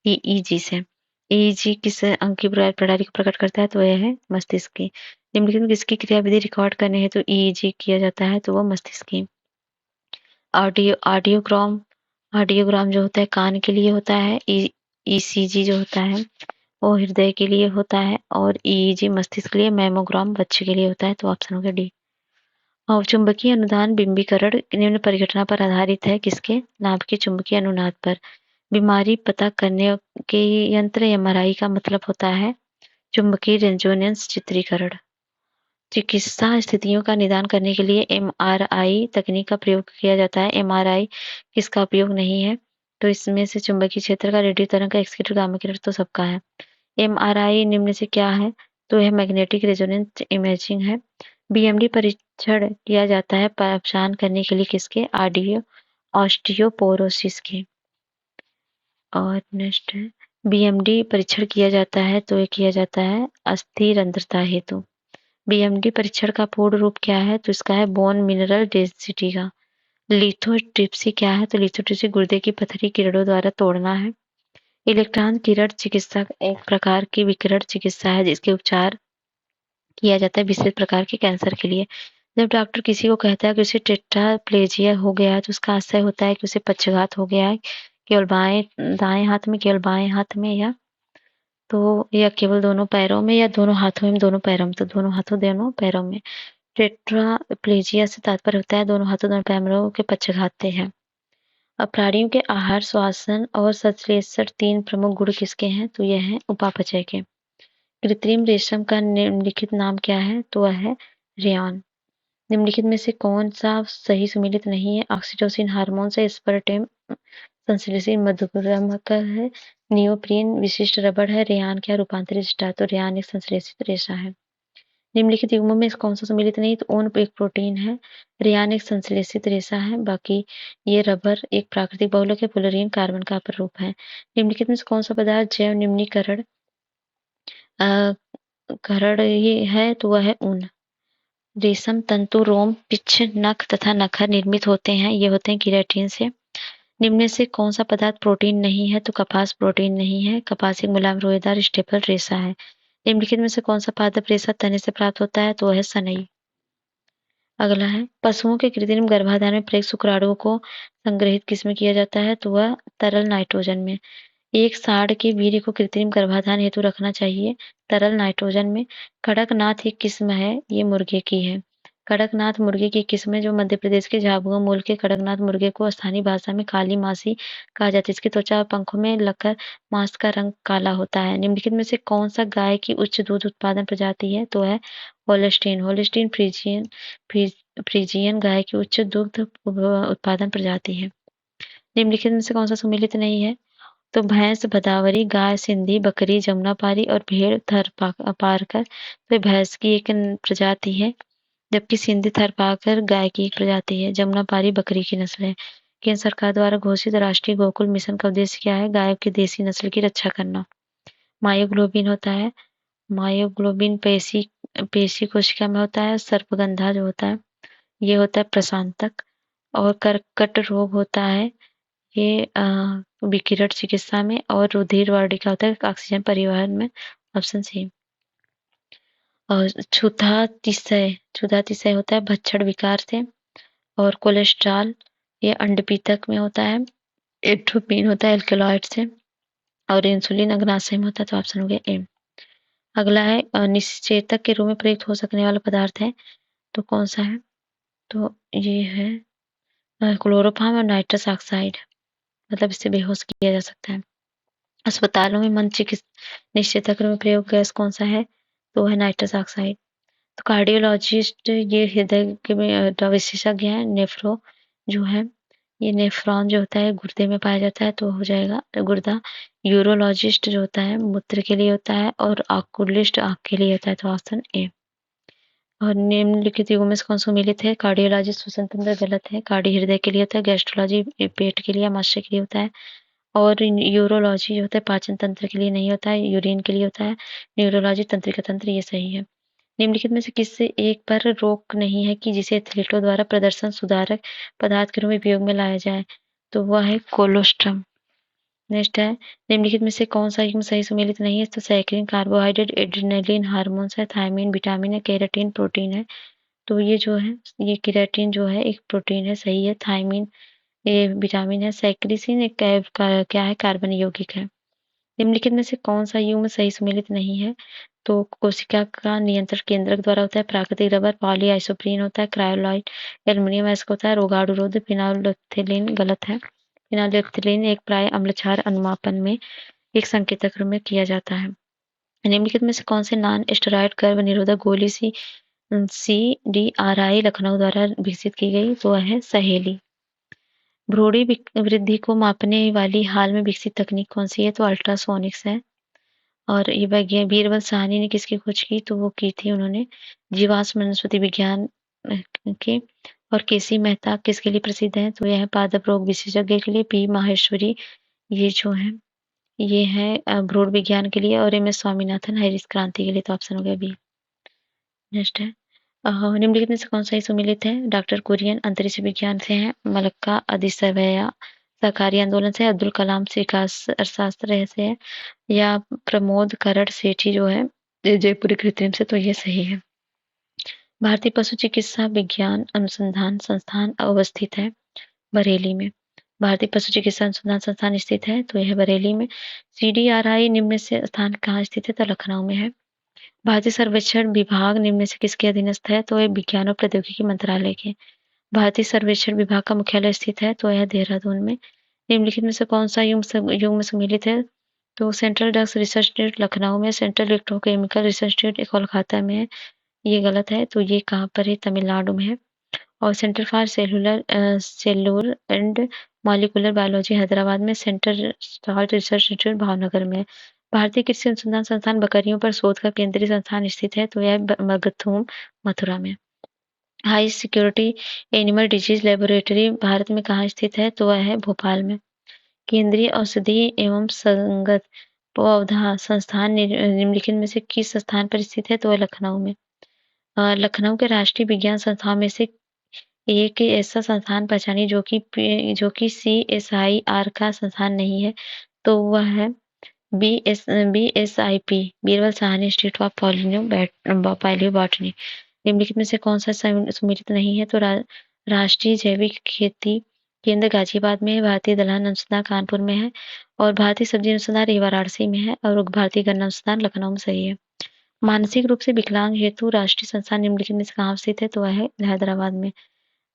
ईईजी से। ईईजी किस अंग की प्रणाली को प्रकट करता है? तो यह है मस्तिष्क की। निम्नलिखित में किसकी क्रियाविधि रिकॉर्ड करने हेतु तो ईईजी किया जाता है? तो वह मस्तिष्क की। ऑडियोग्राम ऑडियोग्राम जो होता है कान के लिए होता है। ईसीजी जो होता है वो हृदय के लिए होता है और ईईजी मस्तिष्क के लिए। मैमोग्राम बच्चे के लिए होता है। तो ऑप्शन हो गया डी। चुंबकीय अनुनाद बिंबीकरण निम्न परिघटना पर आधारित है। किसके? नाभ के चुंबकीय अनुनाद पर। बीमारी पता करने के यंत्र एमआरआई का मतलब होता है चुंबकीय रेजोनेंस चित्रीकरण। चिकित्सा स्थितियों का निदान करने के लिए एमआरआई तकनीक का प्रयोग किया जाता है। एमआरआई किसका उपयोग नहीं है? तो इसमें से चुंबकीय क्षेत्र का, रेडियो तरंग का, एक्स किरण, गामा किरण तो सबका है। एमआरआई निम्न से क्या है? तो यह मैग्नेटिक रेजोनेंस इमेजिंग है। बीएमडी परीक्षण किया जाता है पहचान करने के लिए किसके? ऑस्टियोपोरोसिस के। और नेक्स्ट है, बीएमडी परीक्षण किया जाता है तो ये किया जाता है अस्थि रंध्रता हेतु। बीएमडी परीक्षण का पूर्ण रूप क्या है? तो इसका है बोन मिनरल डेंसिटी का। लिथोट्रिप्सी क्या है? तो लिथोट्रिप्सी गुर्दे की पथरी किरणों द्वारा तोड़ना है। इलेक्ट्रॉन किरण चिकित्सा एक प्रकार की विकिरण चिकित्सा है जिसके उपचार किया जाता है विशेष प्रकार के कैंसर के लिए। जब डॉक्टर किसी को कहता है कि उसे टेट्राप्लेजिया हो गया है तो उसका आशय होता है कि उसे पक्षाघात हो गया है, केवल दाएं हाथ में, केवल बाएं हाथ में, या केवल दोनों पैरों में, या दोनों हाथों में, दोनों पैरों में। तो दोनों हाथों, दोनों पैरों में। टेट्राप्लेजिया से तात्पर्य होता है दोनों हाथों, दोनों पैरों के पक्षाघात से है। अब प्राणियों के आहार, श्वसन और संश्लेषण तीन प्रमुख गुण किसके हैं? तो यह है उपापचय के। कृत्रिम रेशम का निम्नलिखित नाम क्या है? तो वह है रेयॉन। निम्नलिखित में से कौन सा सही सुमेलित नहीं है? ऑक्सीटोसिन हार्मोन से स्पर्टेम संश्लेषित मधुपर्क है। नियोप्रीन विशिष्ट रबड़ है। रेयान क्या? रूपांतरित स्टार्च। तो रेयान एक संश्लेषित रेशा है। निम्नलिखित युग्मों में कौन सा सम्मिलित नहीं? तो ऊन एक प्रोटीन है, रेयान एक संश्लेषित रेशा है, बाकी ये रबर एक प्राकृतिक बहुलक है, फ्लोरीन कार्बन का अपर रूप है। निम्नलिखित में से कौन सा पदार्थ जैव निम्नीकरण करण ही है? तो वह है ऊन। रेशम तंतु रोम, पिच्छ, नख तथा नखर निर्मित होते हैं, ये होते हैं केराटिन से। निम्न में से कौन सा पदार्थ प्रोटीन नहीं है? तो कपास प्रोटीन नहीं है, कपास एक मुलायम रोएदार स्टेपल रेशा है। निम्नलिखित में से कौन सा पादप रेशा तने से प्राप्त होता है? तो वह है सनई। अगला है पशुओं के कृत्रिम गर्भाधान में प्रयुक्त शुक्राणुओं को संग्रहित किसमें किया जाता है? तो वह तरल नाइट्रोजन में। एक सांड के वीर्य को कृत्रिम गर्भाधान हेतु रखना चाहिए तरल नाइट्रोजन में। कड़कनाथ एक किस्म है, ये मुर्गे की है। कड़कनाथ मुर्गे की किस्म है जो मध्य प्रदेश के झाबुआ मूल के कड़कनाथ मुर्गे को स्थानीय भाषा में काली मासी कहा जाता है। इसकी त्वचा और पंखों में लगकर मांस का रंग काला होता है। निम्नलिखित में से कौन सा गाय की उच्च दूध उत्पादन प्रजाति है? तो है होल्स्टीन। होल्स्टीन फ्रीजियन फ्रीजियन गाय की उच्च दुग्ध उत्पादन प्रजाति है। निम्नलिखित में से कौन सा सम्मिलित नहीं है? तो भैंस भदावरी, गाय सिंधी, बकरी जमुनापारी और भेड़ थरपारकर तो भैंस की एक प्रजाति है, जबकि सिंधी थरपारकर गाय की एक प्रजाति है। जमुनापारी बकरी की नस्ल है। केंद्र सरकार द्वारा घोषित राष्ट्रीय गोकुल मिशन का उद्देश्य क्या है? गाय की देसी नस्ल की रक्षा करना। मायोग्लोबिन होता है, मायोग्लोबिन पेशी कोशिका में होता है। सर्पगंधा जो होता है ये होता है प्रशांतक। और कर्कट रोग होता है ये विकिरण चिकित्सा में। और रुधिर वार्डिका होता है ऑक्सीजन परिवहन में। Option C. और क्षुधातिशय होता है भक्षण विकार से। और कोलेस्ट्रॉल ये अंडपीतक में होता है। एट्रोपिन होता है एल्केलॉइड से। और इंसुलिन अग्नाशय में होता है, तो ऑप्शन हो गया ए। अगला है निश्चेतक के रूप में प्रयुक्त हो सकने वाला पदार्थ है, तो कौन सा है? तो ये है क्लोरोफार्म और नाइट्रस ऑक्साइड, मतलब इससे बेहोश किया जा सकता है। अस्पतालों में मंद निश्चेतक में प्रयोग गैस कौन सा है? तो है नाइट्रस ऑक्साइड। तो कार्डियोलॉजिस्ट ये हृदय के विशेषज्ञ है। नेफ्रो जो है ये नेफ्रॉन जो होता है गुर्दे में पाया जाता है, तो हो जाएगा गुर्दा। यूरोलॉजिस्ट जो होता है मूत्र के लिए होता है। और ऑकुलिस्ट आँख के लिए होता है, तो ऑप्शन ए। और निम्नलिखित युगों में से कौन सम्मिलित है? कार्डियोलॉजी श्वसन तंत्र गलत है, कार्डियो हृदय के लिए होता है। गैस्ट्रोलॉजी पेट के लिए आमाशय के लिए होता है। और यूरोलॉजी जो होता है पाचन तंत्र के लिए नहीं होता है, यूरिन के लिए होता है। न्यूरोलॉजी तंत्रिका तंत्र, ये सही है। निम्नलिखित में से किससे एक पर रोक नहीं है कि जिसे एथलीटों द्वारा प्रदर्शन सुधारक पदार्थ के रूप में उपयोग में लाया जाए? तो वह है कोलोस्ट्रम। नेक्स्ट है निम्नलिखित में से कौन सा युग्म सही सम्मिलित नहीं है? तो सैकरिन कार्बोहाइड्रेट, एड्रेनलिन हार्मोन्स है, थायमिन विटामिन है, केराटिन प्रोटीन है। तो ये जो है ये केराटिन जो है एक प्रोटीन है, सही है। थायमिन ये विटामिन है। सैक्रिसिन एक क्या है? कार्बन यौगिक है। निम्नलिखित में से कौन सा युग्म सही सम्मिलित नहीं है? तो कोशिका का नियंत्रण केंद्रक द्वारा होता है प्राकृतिक रबर, पॉलीआइसोप्रीन होता है, क्रायोलाइट एल्युमिनियम एसिड होता है, रोगाणुरोधी फिनोल्फथालीन गलत है। फिनोल्फथालीन एक प्राय अम्लक्षार अनुमापन में एक संकेतक रूप में किया जाता है। निम्नलिखित में से कौन से नॉन स्टेरॉयड गर्भ निरोधक गोली CDRI लखनऊ द्वारा विकसित की गई? तो वह है सहेली। भ्रूणी वृद्धि को मापने वाली हाल में विकसित तकनीक कौन सी है? तो अल्ट्रासोनिक्स है। और ये बीरबल साहनी ने किसकी खोज की? तो वो की थी उन्होंने जीवाश्म वनस्पति विज्ञान के। और केसी मेहता किसके लिए प्रसिद्ध है? तो यह है पादप रोग विशेषज्ञ के लिए। पी माहेश्वरी ये जो है ये है भ्रूण विज्ञान के लिए। और MS स्वामीनाथन हरित क्रांति के लिए, तो ऑप्शन हो गया बी। नेक्स्ट है निम्नलिखित में से कौन सा ही सम्मिलित है? डॉक्टर कुरियन अंतरिक्ष विज्ञान से है। मलक्का अधिसवैया सहकारी आंदोलन से है। अब्दुल कलाम विकास अर्थशास्त्र से है। या प्रमोद करण सेठी जो है जयपुरी कृत्रिम से, तो ये सही है। भारतीय पशु चिकित्सा विज्ञान अनुसंधान संस्थान अवस्थित है बरेली में। भारतीय पशु चिकित्सा अनुसंधान संस्थान स्थित है, तो यह बरेली में। CDRI निम्न में से स्थान कहाँ स्थित है? तो लखनऊ में है। भारतीय सर्वेक्षण विभाग निम्न में से किसके अधीनस्थ है? तो यह विज्ञान और प्रौद्योगिकी मंत्रालय के। भारतीय सर्वेक्षण विभाग का मुख्यालय स्थित है, तो यह देहरादून में। निम्नलिखित में से कौन सा युग्म सम्मिलित है? तो central drugs research institute Lucknow में। Central electrochemical research institute Kolkata में है, ये गलत है। तो ये कहाँ पर है? तमिलनाडु में है। और centre for cellular and molecular biology Hyderabad में। Centre start research institute Bhavnagar में है। भारतीय कृषि अनुसंधान संस्थान बकरियों पर शोध का केंद्रीय संस्थान स्थित है, तो यह मगधुम, मथुरा में। High security animal disease laboratory Bharat में कहाँ स्थित है, तो वह है भोपाल में। केंद्रीय औषधि एवं संगत पौधा संस्थान निम्नलिखित में से किस स्थान पर स्थित है, तो वह लखनऊ में। लखनऊ के राष्ट्रीय विज्ञान संस्थान में से एक ऐसा संस्थान पहचानिए जो कि CSIR का संस्थान नहीं है, तो वह है BSIP Birbal Sahni institute of palaeobotany. निम्नलिखित में से कौन सा सम्मिलित नहीं है, तो राष्ट्रीय जैविक खेती केंद्र गाजियाबाद में है, भारतीय दलहन अनुसंधान कानपुर में है, और भारतीय सब्जी अनुसंधान वाराणसी में है, और भारतीय गन्ना अनुसंधान लखनऊ में सही है। मानसिक रूप से विकलांग हेतु राष्ट्रीय संस्थान निम्नलिखित में से कहाँ स्थित है, तो वह है हैदराबाद में।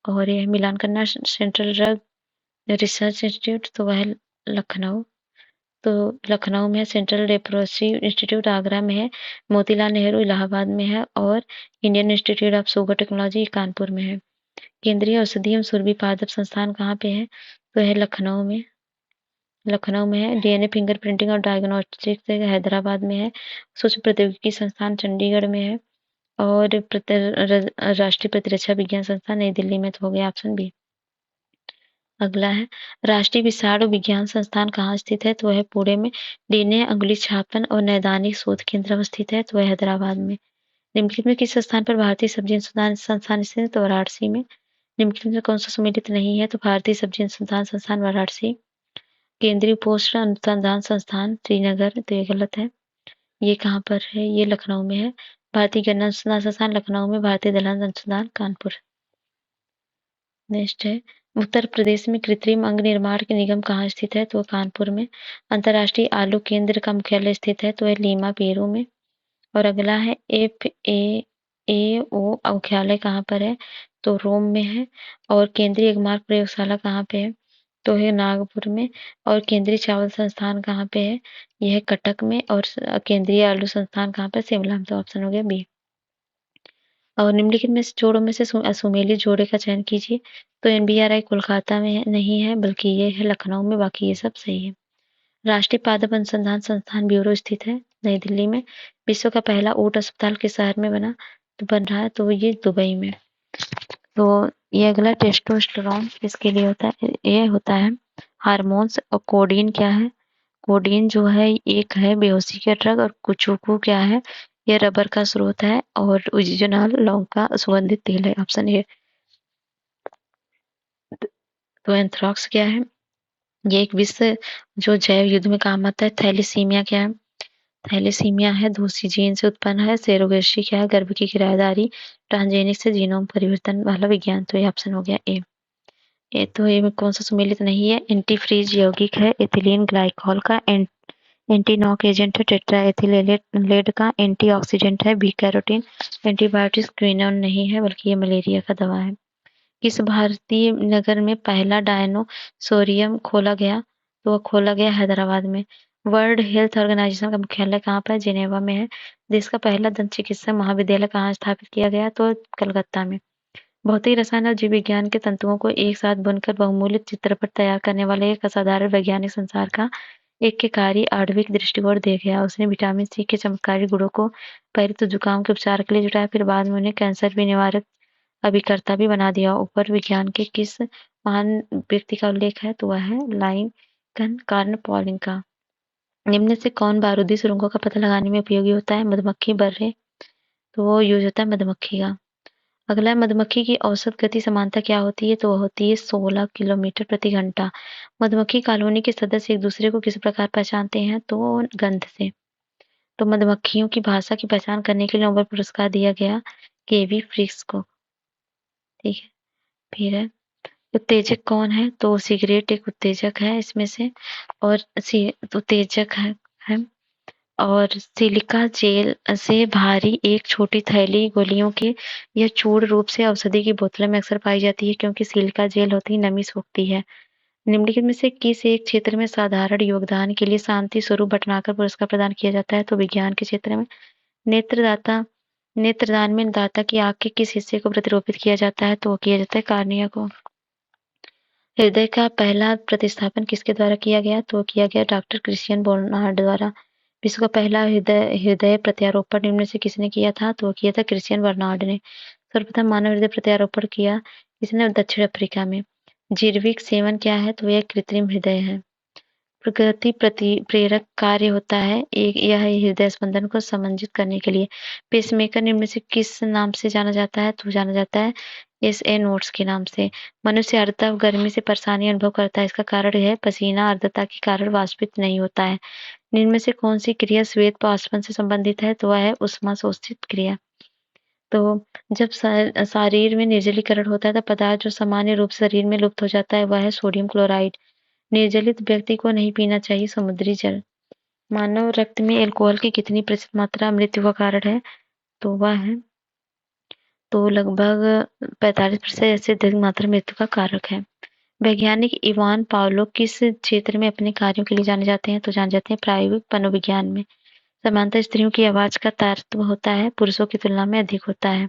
और यह मिलान करना सेंट्रल ड्रग रिसर्च इंस्टीट्यूट, तो वह है लखनऊ। तो लखनऊ में है, सेंट्रल लेप्रोसी इंस्टीट्यूट आगरा में है, मोतीलाल नेहरू इलाहाबाद में है, और Indian institute of sugar technology Kanpur में है। केंद्रीय औषधि एवं सुरभि पादप संस्थान कहाँ पे है, तो है लखनऊ में। लखनऊ में है। DNA फिंगर प्रिंटिंग और डायग्नोस्टिक्स हैदराबाद में है। सूक्ष्म प्रौद्योगिकी संस्थान चंडीगढ़ में है, और राष्ट्रीय प्रतिरक्षा विज्ञान संस्थान नई दिल्ली में। तो हो गया ऑप्शन बी। अगला है, राष्ट्रीय विषाणु विज्ञान संस्थान कहाँ स्थित है, तो वह पुणे में। DNA अंगुली छापन और नैदानिक शोध केंद्र अवस्थित है, तो वह हैदराबाद में। निम्नलिखित में किस स्थान पर भारतीय सब्जी अनुसंधान संस्थान स्थित है, तो वाराणसी में। निम्नलिखित में कौन सा सम्मिलित नहीं है, तो भारतीय सब्जी अनुसंधान संस्थान वाराणसी। केंद्रीय पोषण अनुसंधान संस्थान श्रीनगर, तो ये गलत है। ये कहाँ पर है, ये लखनऊ में है। भारतीय गन्ना अनुसंधान संस्थान लखनऊ में, भारतीय दलहन अनुसंधान कानपुर। नेक्स्ट है, उत्तर प्रदेश में कृत्रिम अंग निर्माण के निगम कहाँ स्थित है, तो कानपुर में। अंतर्राष्ट्रीय आलू केंद्र का मुख्यालय स्थित है, तो है लीमा पेरू में। और अगला है, FAO मुख्यालय कहाँ पर है, तो रोम में है। और केंद्रीय एगमार्क प्रयोगशाला कहाँ पे है, तो है नागपुर में। और केंद्रीय चावल संस्थान कहाँ पे है, यह है कटक में। और केंद्रीय आलू संस्थान कहाँ पे, शिमला में। तो ऑप्शन हो गया बी। और निम्नलिखित में से जोड़ों में से सुमेलित जोड़े का चयन कीजिए, तो NBRI कोलकाता में नहीं है, बल्कि ये है लखनऊ में। बाकी ये सब सही है। राष्ट्रीय पादप अनुसंधान संस्थान ब्यूरो स्थित है नई दिल्ली में। विश्व का पहला ऊंट अस्पताल किस शहर में बन रहा है, तो ये दुबई में। तो ये अगला, टेस्टोस्टेरोन किसके लिए होता है, ये होता है हार्मोन्स। और कोडीन क्या है, कोडीन जो है एक है बेहोशी का ड्रग, और कुचुकू क्या है, ये रबर का स्रोत है। और ओरिजिनल लौंग का सुगंधित तेल है, ऑप्शन ए। तो एंथ्रेक्स क्या है, ये एक विश्व जो जैव युद्ध में काम आता है। थैलीसीमिया क्या है, थैलेसीमिया है दूसरी जीन से उत्पन्न है। सेरोगेसी क्या है, गर्भ की किराएदारी। ट्रांसजेनिक से जीनोम परिवर्तन वाला विज्ञान। तो ये ऑप्शन हो गया ए। ये तो ये में कौन सा सम्मिलित नहीं है, एंटीफ्रीज यौगिक है एथिलीन ग्लाइकॉल का। एंटी नॉक एजेंट है टेट्रा एथिलेट का। एंटीऑक्सीडेंट है बी कैरोटीन। एंटीबायोटिक्स क्विनोन नहीं है, बल्कि ये मलेरिया का दवा है। किस भारतीय नगर में पहला डायनोसोरियम खोला गया, तो वह खोला गया हैदराबाद में। वर्ल्ड हेल्थ ऑर्गेनाइजेशन का मुख्यालय कहाँ पर है, जिनेवा में है। देश का पहला दंत चिकित्सा महाविद्यालय कहाँ स्थापित किया गया, तो कलकत्ता में। भौतिक रसायन और जीव विज्ञान के तंतुओं को एक साथ बुनकर बहुमूल्य चित्रपट तैयार करने वाले एक असाधारण वैज्ञानिक संसार का एक के कार्य आणविक दृष्टिकोण दे गया। उसने विटामिन सी के चमत्कारी गुणों को पहले तो जुकाम के उपचार के लिए जुटाया, फिर बाद में उन्हें कैंसर भी निवारक अभिकर्ता भी बना दिया। ऊपर विज्ञान के किस महान व्यक्ति का उल्लेख है, तो वह है लाइकन कार्न पॉलिंग का। निम्न से कौन बारूदी सुरंगों का पता लगाने में उपयोगी होता है, मधुमक्खी, बर्रे। तो वो यूज होता है मधुमक्खी का। अगला है, मधुमक्खी की औसत गति समानता क्या होती है, तो वह होती है 16 किलोमीटर प्रति घंटा। मधुमक्खी कॉलोनी के सदस्य एक दूसरे को किस प्रकार पहचानते हैं, तो गंध से। तो मधुमक्खियों की भाषा की पहचान करने के लिए नोबेल पुरस्कार दिया गया केवी फ्रिक्स को। ठीक है, फिर है, उत्तेजक कौन है, तो सिगरेट एक उत्तेजक है इसमें से। और उत्तेजक है। और सिलिका जेल से भारी एक छोटी थैली गोलियों की यह चूर्ण रूप से औषधि की बोतलों में अक्सर पाई जाती है, क्योंकि सिलिका जेल होती है नमी सोखती है। निम्नलिखित में से किस एक क्षेत्र में साधारण योगदान के लिए शांति स्वरूप भटनागर पुरस्कार प्रदान किया जाता है, तो विज्ञान के क्षेत्र में। नेत्रदाता नेत्रदान में दाता की आंख के किस हिस्से को प्रतिरोपित किया जाता है, तो वो किया जाता है कार्निया को। हृदय का पहला प्रतिस्थापन किसके द्वारा किया गया, तो किया गया डॉक्टर क्रिश्चियन बोर्नार्ड द्वारा। विश्व का पहला हृदय प्रत्यारोपण निम्न में से किसने किया था? तो वो किया था क्रिश्चियन बर्नार्ड ने। सर्वप्रथम मानव हृदय प्रत्यारोपण किया किसने? दक्षिण अफ्रीका में। जीर्विक सेवन क्या है? तो यह कृत्रिम हृदय है। प्रकृति प्रति प्रेरक कार्य होता है यह हृदय स्पंदन को समंजित करने के लिए। पेसमेकर निम्न में से किस नाम से जाना जाता है? तो जाना जाता है SA नोड्स के नाम से। मनुष्य आर्द्रता और गर्मी से परेशानी अनुभव करता है, इसका कारण है पसीना आर्द्रता के कारण वाष्पित नहीं होता है। निम्न में से कौन सी क्रिया श्वेत वाष्पन से संबंधित है? तो वह है उष्माशोषित क्रिया। तो जब शरीर में निर्जलीकरण होता है तब पदार्थ जो सामान्य रूप से शरीर में लुप्त हो जाता है वह है सोडियम क्लोराइड। निर्जलित व्यक्ति को नहीं पीना चाहिए समुद्री जल। मानव रक्त में अल्कोहल की कितनी प्रतिशत मात्रा मृत्यु का कारण है? तो वह है लगभग 45% से अधिक मात्रा मृत्यु का कारक है। वैज्ञानिक इवान पावलो किस क्षेत्र में अपने कार्यों के लिए जाने जाते हैं? तो जाने जाते हैं प्रायोगिक मनोविज्ञान में। समानता स्त्रियों की आवाज का तारतम्य होता है, पुरुषों की तुलना में अधिक होता है।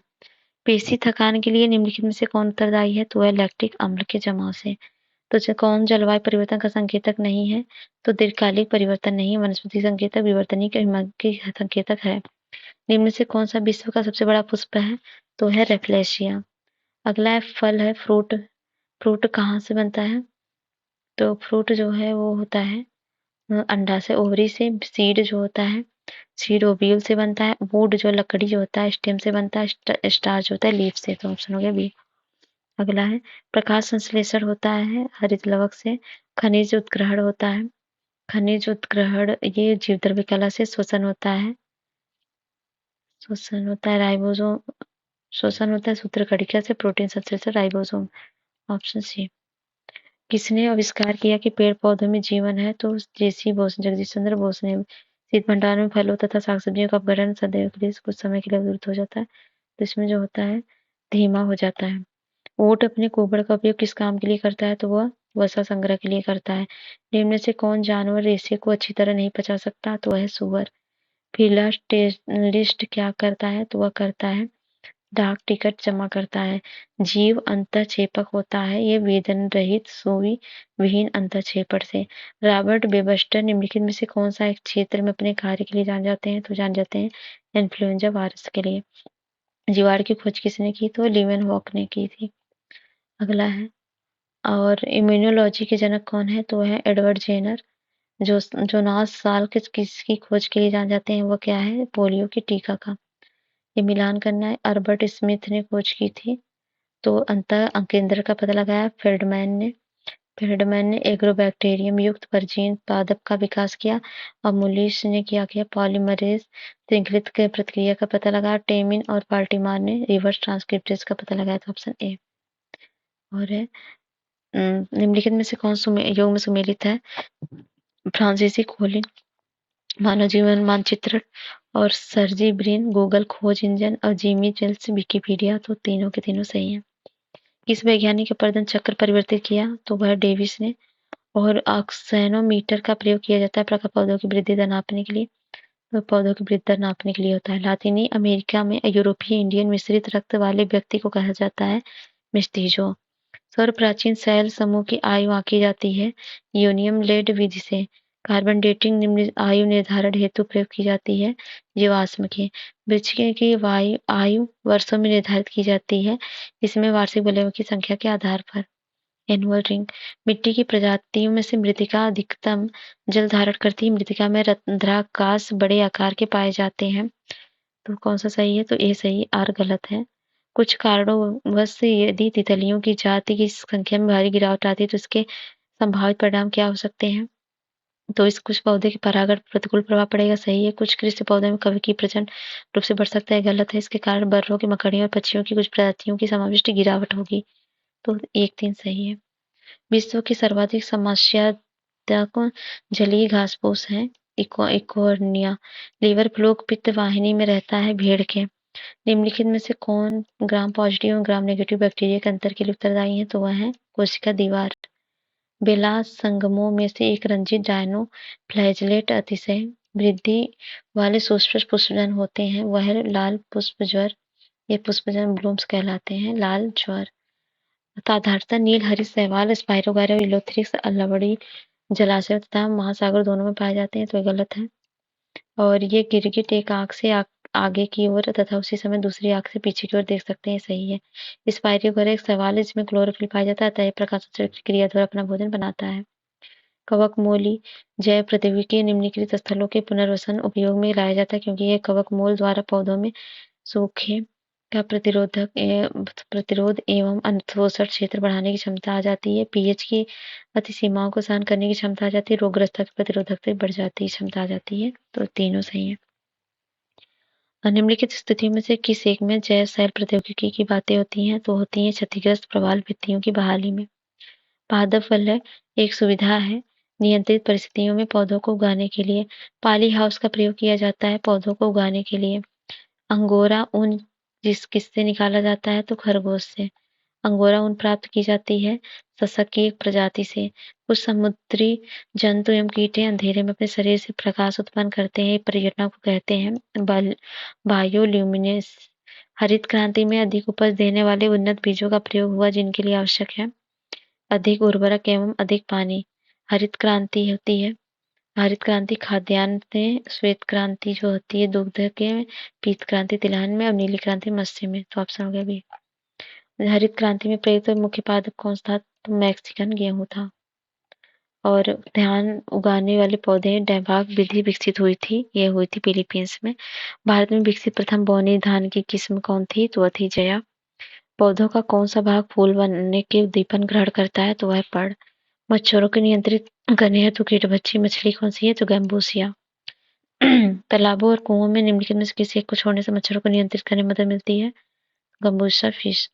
पेशी थकान के लिए निम्नलिखित में से कौन उत्तरदायी है? तो वह लैक्टिक अम्ल के जमाव से। तो कौन जलवायु परिवर्तन का संकेतक नहीं है? तो दीर्घकालिक परिवर्तन नहीं, वनस्पति संकेतक विवर्तनिक की संकेतक है। निम्न से कौन सा विश्व का सबसे बड़ा पुष्प है? तो है रेफलेशिया। अगला है फल है फ्रूट। फ्रूट कहाँ से बनता है? तो फ्रूट जो है वो होता है अंडा से, ओवरी से। सीड जो होता है, सीड ओव्यूल से बनता है। वुड जो लकड़ी जो होता है स्टेम से बनता है। स्टार्च होता है लीफ से। तो ऑप्शन हो गया बी। अगला है प्रकाश संश्लेषण होता है हरित लवक से। खनिज उत्ग्रहण होता है। खनिज उत्ग्रहण ये जीवद्रव्य कला से शोषण होता है। शोषण होता है राइबोसोम। शोषण होता है सूत्रकणिका से। प्रोटीन संश्लेषण राइबोसोम। Option C. किसने आविष्कार किया कि पेड़ पौधों में जीवन है? तो JC बोस, जगदीश चंद्र बोस ने। शीत भंडार में फलों तथा साग सब्जियों का अपघटन सदैव के लिए कुछ समय के लिए अवरुद्ध हो जाता है, तो इसमें जो होता है धीमा हो जाता है। ऊंट अपने गोबर का उपयोग किस काम के लिए करता है? तो वह वसा संग्रह के लिए करता है। निम्न में से कौन जानवर रेशे को अच्छी तरह नहीं पचा सकता? तो वह है सुअर। फिलाटेलिस्ट क्या करता है? तो वह करता है डाक टिकट जमा करता है। जीव अंतःक्षेपक होता है, ये वेदन रहित सुई विहीन अंतःक्षेपण से। रॉबर्ट वेबस्टर निम्नलिखित में से कौन सा एक क्षेत्र में अपने कार्य के लिए जाने जाते हैं? तो जान जाते हैं इन्फ्लुएंजा वायरस के लिए। जीवाणु की खोज किसने की? तो लीवेनहॉक ने की थी। अगला है और इम्यूनोलॉजी के जनक कौन है? तो है एडवर्ड जेनर। जो 9 साल किसकी खोज के लिए जाने जाते हैं वो क्या है? पोलियो के टीका का। ये मिलान करना है। अल्बर्ट स्मिथ ने खोज की थी। तो अंतः केंद्र का पता लगाया फेल्डमैन ने एग्रोबैक्टीरियम युक्त परजीवी पादप का विकास किया। और मुलिश ने क्या किया? पॉलीमरेज श्रृंखलित के प्रतिक्रिया का पता लगाया। टेमिन और पार्टिमार ने रिवर्स ट्रांसक्रिप्टेज का पता लगाया था। Option A. और है निम्नलिखित में से कौन योग में सुमेलित है? फ्रांसीसी खोलिन, मानव जीवन मानचित्रण और सर्जी ब्रिन, गूगल खोज इंजन और जिमी वेल्स विकिपीडिया। तो तीनों के तीनों सही है। किस वैज्ञानिक ने प्रदन चक्र परिवर्तित किया? तो वह डेविस ने। और ऑक्सेनोमीटर का प्रयोग किया जाता है प्रखर पौधों की वृद्धि दर नापने के लिए। तो पौधों की वृद्धि दर नापने के लिए होता है। लातीनी अमेरिका में यूरोपीय इंडियन मिश्रित रक्त वाले व्यक्ति को कहा जाता है मिस्टीजो। सौर प्राचीन सेल समूह की आयु आंकी जाती है यूनियम लेड विधि से। कार्बन डेटिंग निम्न आयु निर्धारण हेतु प्रयोग की जाती है जीवाश्म की। वृक्ष की आयु वर्षों में निर्धारित की जाती है, इसमें वार्षिक वलयों की संख्या के आधार पर। Annual ring. मिट्टी की प्रजातियों में से मृतिका अधिकतम जल धारण करती है। मृतिका में रंध्राकाश बड़े आकार के पाए जाते हैं। तो कौन सा सही है? तो ए सही, आर गलत है। कुछ कारणोंवश यदि तितलियों की जाति की संख्या में भारी गिरावट आती है तो इसके संभावित परिणाम क्या हो सकते हैं? तो इस कुछ पौधे के परागण पर प्रतिकूल प्रभाव पड़ेगा, सही है। कुछ कृषि पौधों में कवक की प्रचंड रूप से बढ़ सकता है, गलत है। इसके कारण बर्रों की, मकड़ियों और पक्षियों की कुछ प्रजातियों की समाविष्ट गिरावट होगी। तो 1-3 सही है। विश्व की सर्वाधिक समस्यात्मक जलीय घासफूस है इकोर्निया। लीवर फ्लूक पित्त वाहिनी में रहता है भेड़ के। निम्नलिखित में से कौन ग्राम पॉजिटिव और ग्राम नेगेटिव बैक्टीरिया के अंतर के लिए उत्तरदायी है? तो वह है कोशिका दीवार। बेला संगमों में से एक रंजित डायनो फ्लैजेलेट अतिशय वृद्धि वाले सुस्पष्ट पुष्पजन होते हैं, वह लाल पुष्प ज्वर। ये पुष्पजन ब्लूम्स कहलाते हैं। लाल ज्वर साधारणतः नील हरित शैवाल स्पाइरोगारा और इलोथ्रिक्स लवणी जलाशयों तथा महासागर दोनों में पाए जाते हैं, तो ये गलत है। और ये गिरगिट एक आँख से आगे की ओर तथा उसी समय दूसरी आँख से पीछे की ओर देख सकते हैं, सही है। स्पाइरोगोरा एक शैवाल है जिसमें क्लोरोफिल पाया जाता है, अतः ये प्रकाश संश्लेषण की क्रिया द्वारा अपना भोजन बनाता है। कवकमोली जैव प्रौद्योगिकी निम्नलिखित स्थलों के पुनर्वसन उपयोग में लाया जाता है क्योंकि ये कवकमोल द्वारा पौधों में सूखे का प्रतिरोध एवं अवशोषण क्षेत्र बढ़ाने की क्षमता आ जाती है। पीएच की अति सीमाओं को सहन करने की क्षमता आ जाती है। रोगग्रस्तता की प्रतिरोधकता बढ़ जाती है, क्षमता आ जाती है। तो तीनों सही है। निम्नलिखित स्थितियों में से किस एक में जैव सेल प्रौद्योगिकी की बातें होती हैं? तो होती हैं क्षतिग्रस्त प्रवाल भित्तियों की बहाली में। पादप वलय एक सुविधा है। नियंत्रित परिस्थितियों में पौधों को उगाने के लिए पॉली हाउस का प्रयोग किया जाता है। पौधों को उगाने के लिए अंगोरा ऊन किससे निकाला जाता है? तो खरगोश से। अंगोरा ऊन प्राप्त की जाती है ससक की एक प्रजाति से। कुछ समुद्री जंतु एवं कीटे अंधेरे में अपने शरीर से प्रकाश उत्पन्न करते हैं। परिघटना को कहते हैं बायोल्यूमिनेस। हरित क्रांति में अधिक उपज देने वाले उन्नत बीजों का प्रयोग हुआ जिनके लिए आवश्यक है अधिक उर्वरक एवं अधिक पानी। हरित क्रांति होती है। हरित क्रांति खाद्यान्न में, श्वेत क्रांति जो होती है दुग्ध के में, पीत क्रांति तिलहन में और नीली क्रांति मत्स्य में। तो ऑप्शन हो गया बी। हरित क्रांति में प्रयुक्त मुख्य पादप कौन सा था? तो मैक्सिकन गेहूं था। और धान उगाने वाले पौधे डैबाक विधि विकसित हुई थी। ये हुई थी फिलीपींस में। भारत में विकसित प्रथम बोनी धान की किस्म कौन थी? तो वह थी जया। पौधों का कौन सा भाग फूल बनने के उद्दीपन ग्रहण करता है? तो वह पर्ण। मच्छरों को नियंत्रित करने हेतु कीटभक्षी मछली कौन सी है? तो गैम्बूसिया। तालाबों और कुओं में निम्नलिखित में से किसी एक को छोड़ने से मच्छरों को नियंत्रित करने में मदद मिलती है? गंबूसा फिश।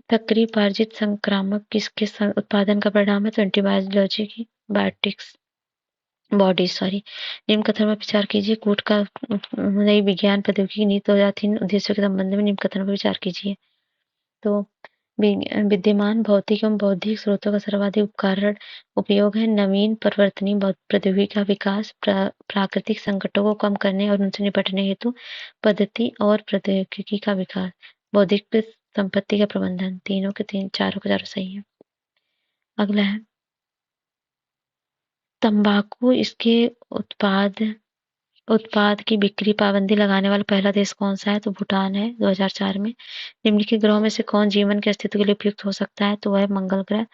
तक्रीपार्जित संक्रामक किसके उत्पादन का परिणाम है? तो एंटीबायोलॉजी की बायोटिक्स बॉडी सॉरी। निम्न कथन पर विचार कीजिए। कूट का नई विज्ञान प्रौद्योगिकी नीति 2003 उद्देश्यों के संबंध में निम्न कथनों पर विचार कीजिए। तो विद्यमान भौतिक एवं बौद्धिक स्रोतों का सर्वाधिक उपयोग है। नवीन परिवर्तनीय प्रौद्योगिकी का विकास, प्राकृतिक संकटों को कम करने और उनसे निपटने हेतु पद्धति और प्रौद्योगिकी का विकास, बौद्धिक संपत्ति का प्रबंधन। तीनों के चारों के चारों सही है। अगला है तंबाकू। इसके उत्पाद की बिक्री पाबंदी लगाने वाला पहला देश कौन सा है? तो भूटान है 2004 में। निम्नलिखित ग्रहों में से कौन जीवन के अस्तित्व के लिए उपयुक्त हो सकता है? तो वह मंगल ग्रह।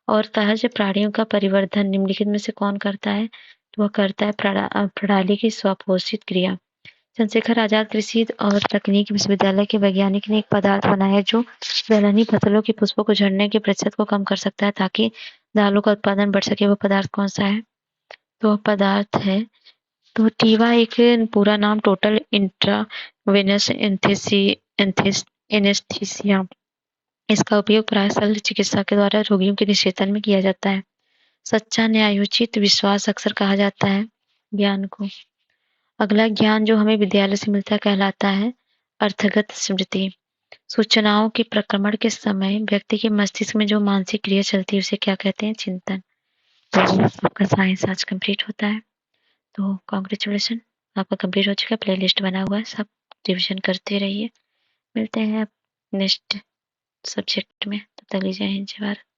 और सहज प्राणियों का परिवर्धन निम्नलिखित में से कौन करता है? तो वह करता है प्रणाली की स्वपोषित क्रिया। चंद्रशेखर आजाद कृषि और तकनीकी विश्वविद्यालय के वैज्ञानिक ने एक पदार्थ बनाया जो दलहनी फसलों के पुष्पों को झड़ने के प्रतिशत को कम कर सकता है ताकि दालों का उत्पादन बढ़ सके। वह पदार्थ कौन सा है? तो वह पदार्थ है तो टीवा एक पूरा नाम टोटल इंट्रावेनस एनेस्थीसिया। इसका उपयोग प्राय शल्य चिकित्सा के द्वारा रोगियों के निषेधन में किया जाता है। सच्चा न्यायोचित विश्वास अक्सर कहा जाता है ज्ञान को। अगला ज्ञान जो हमें विद्यालय से मिलता है कहलाता है अर्थगत स्मृति। सूचनाओं के प्रक्रमण के समय व्यक्ति के मस्तिष्क में जो मानसिक क्रिया चलती है उसे क्या कहते हैं? चिंतन। तो आपका साइंस आज कंप्लीट होता है। तो कॉन्ग्रेचुलेशन, आपका कंप्लीट हो चुका है। प्ले लिस्ट बना हुआ है, सब रिविजन करते रहिए। मिलते हैं नेक्स्ट सब्जेक्ट में। तब तक लीजिए जय हिंद जय भारत।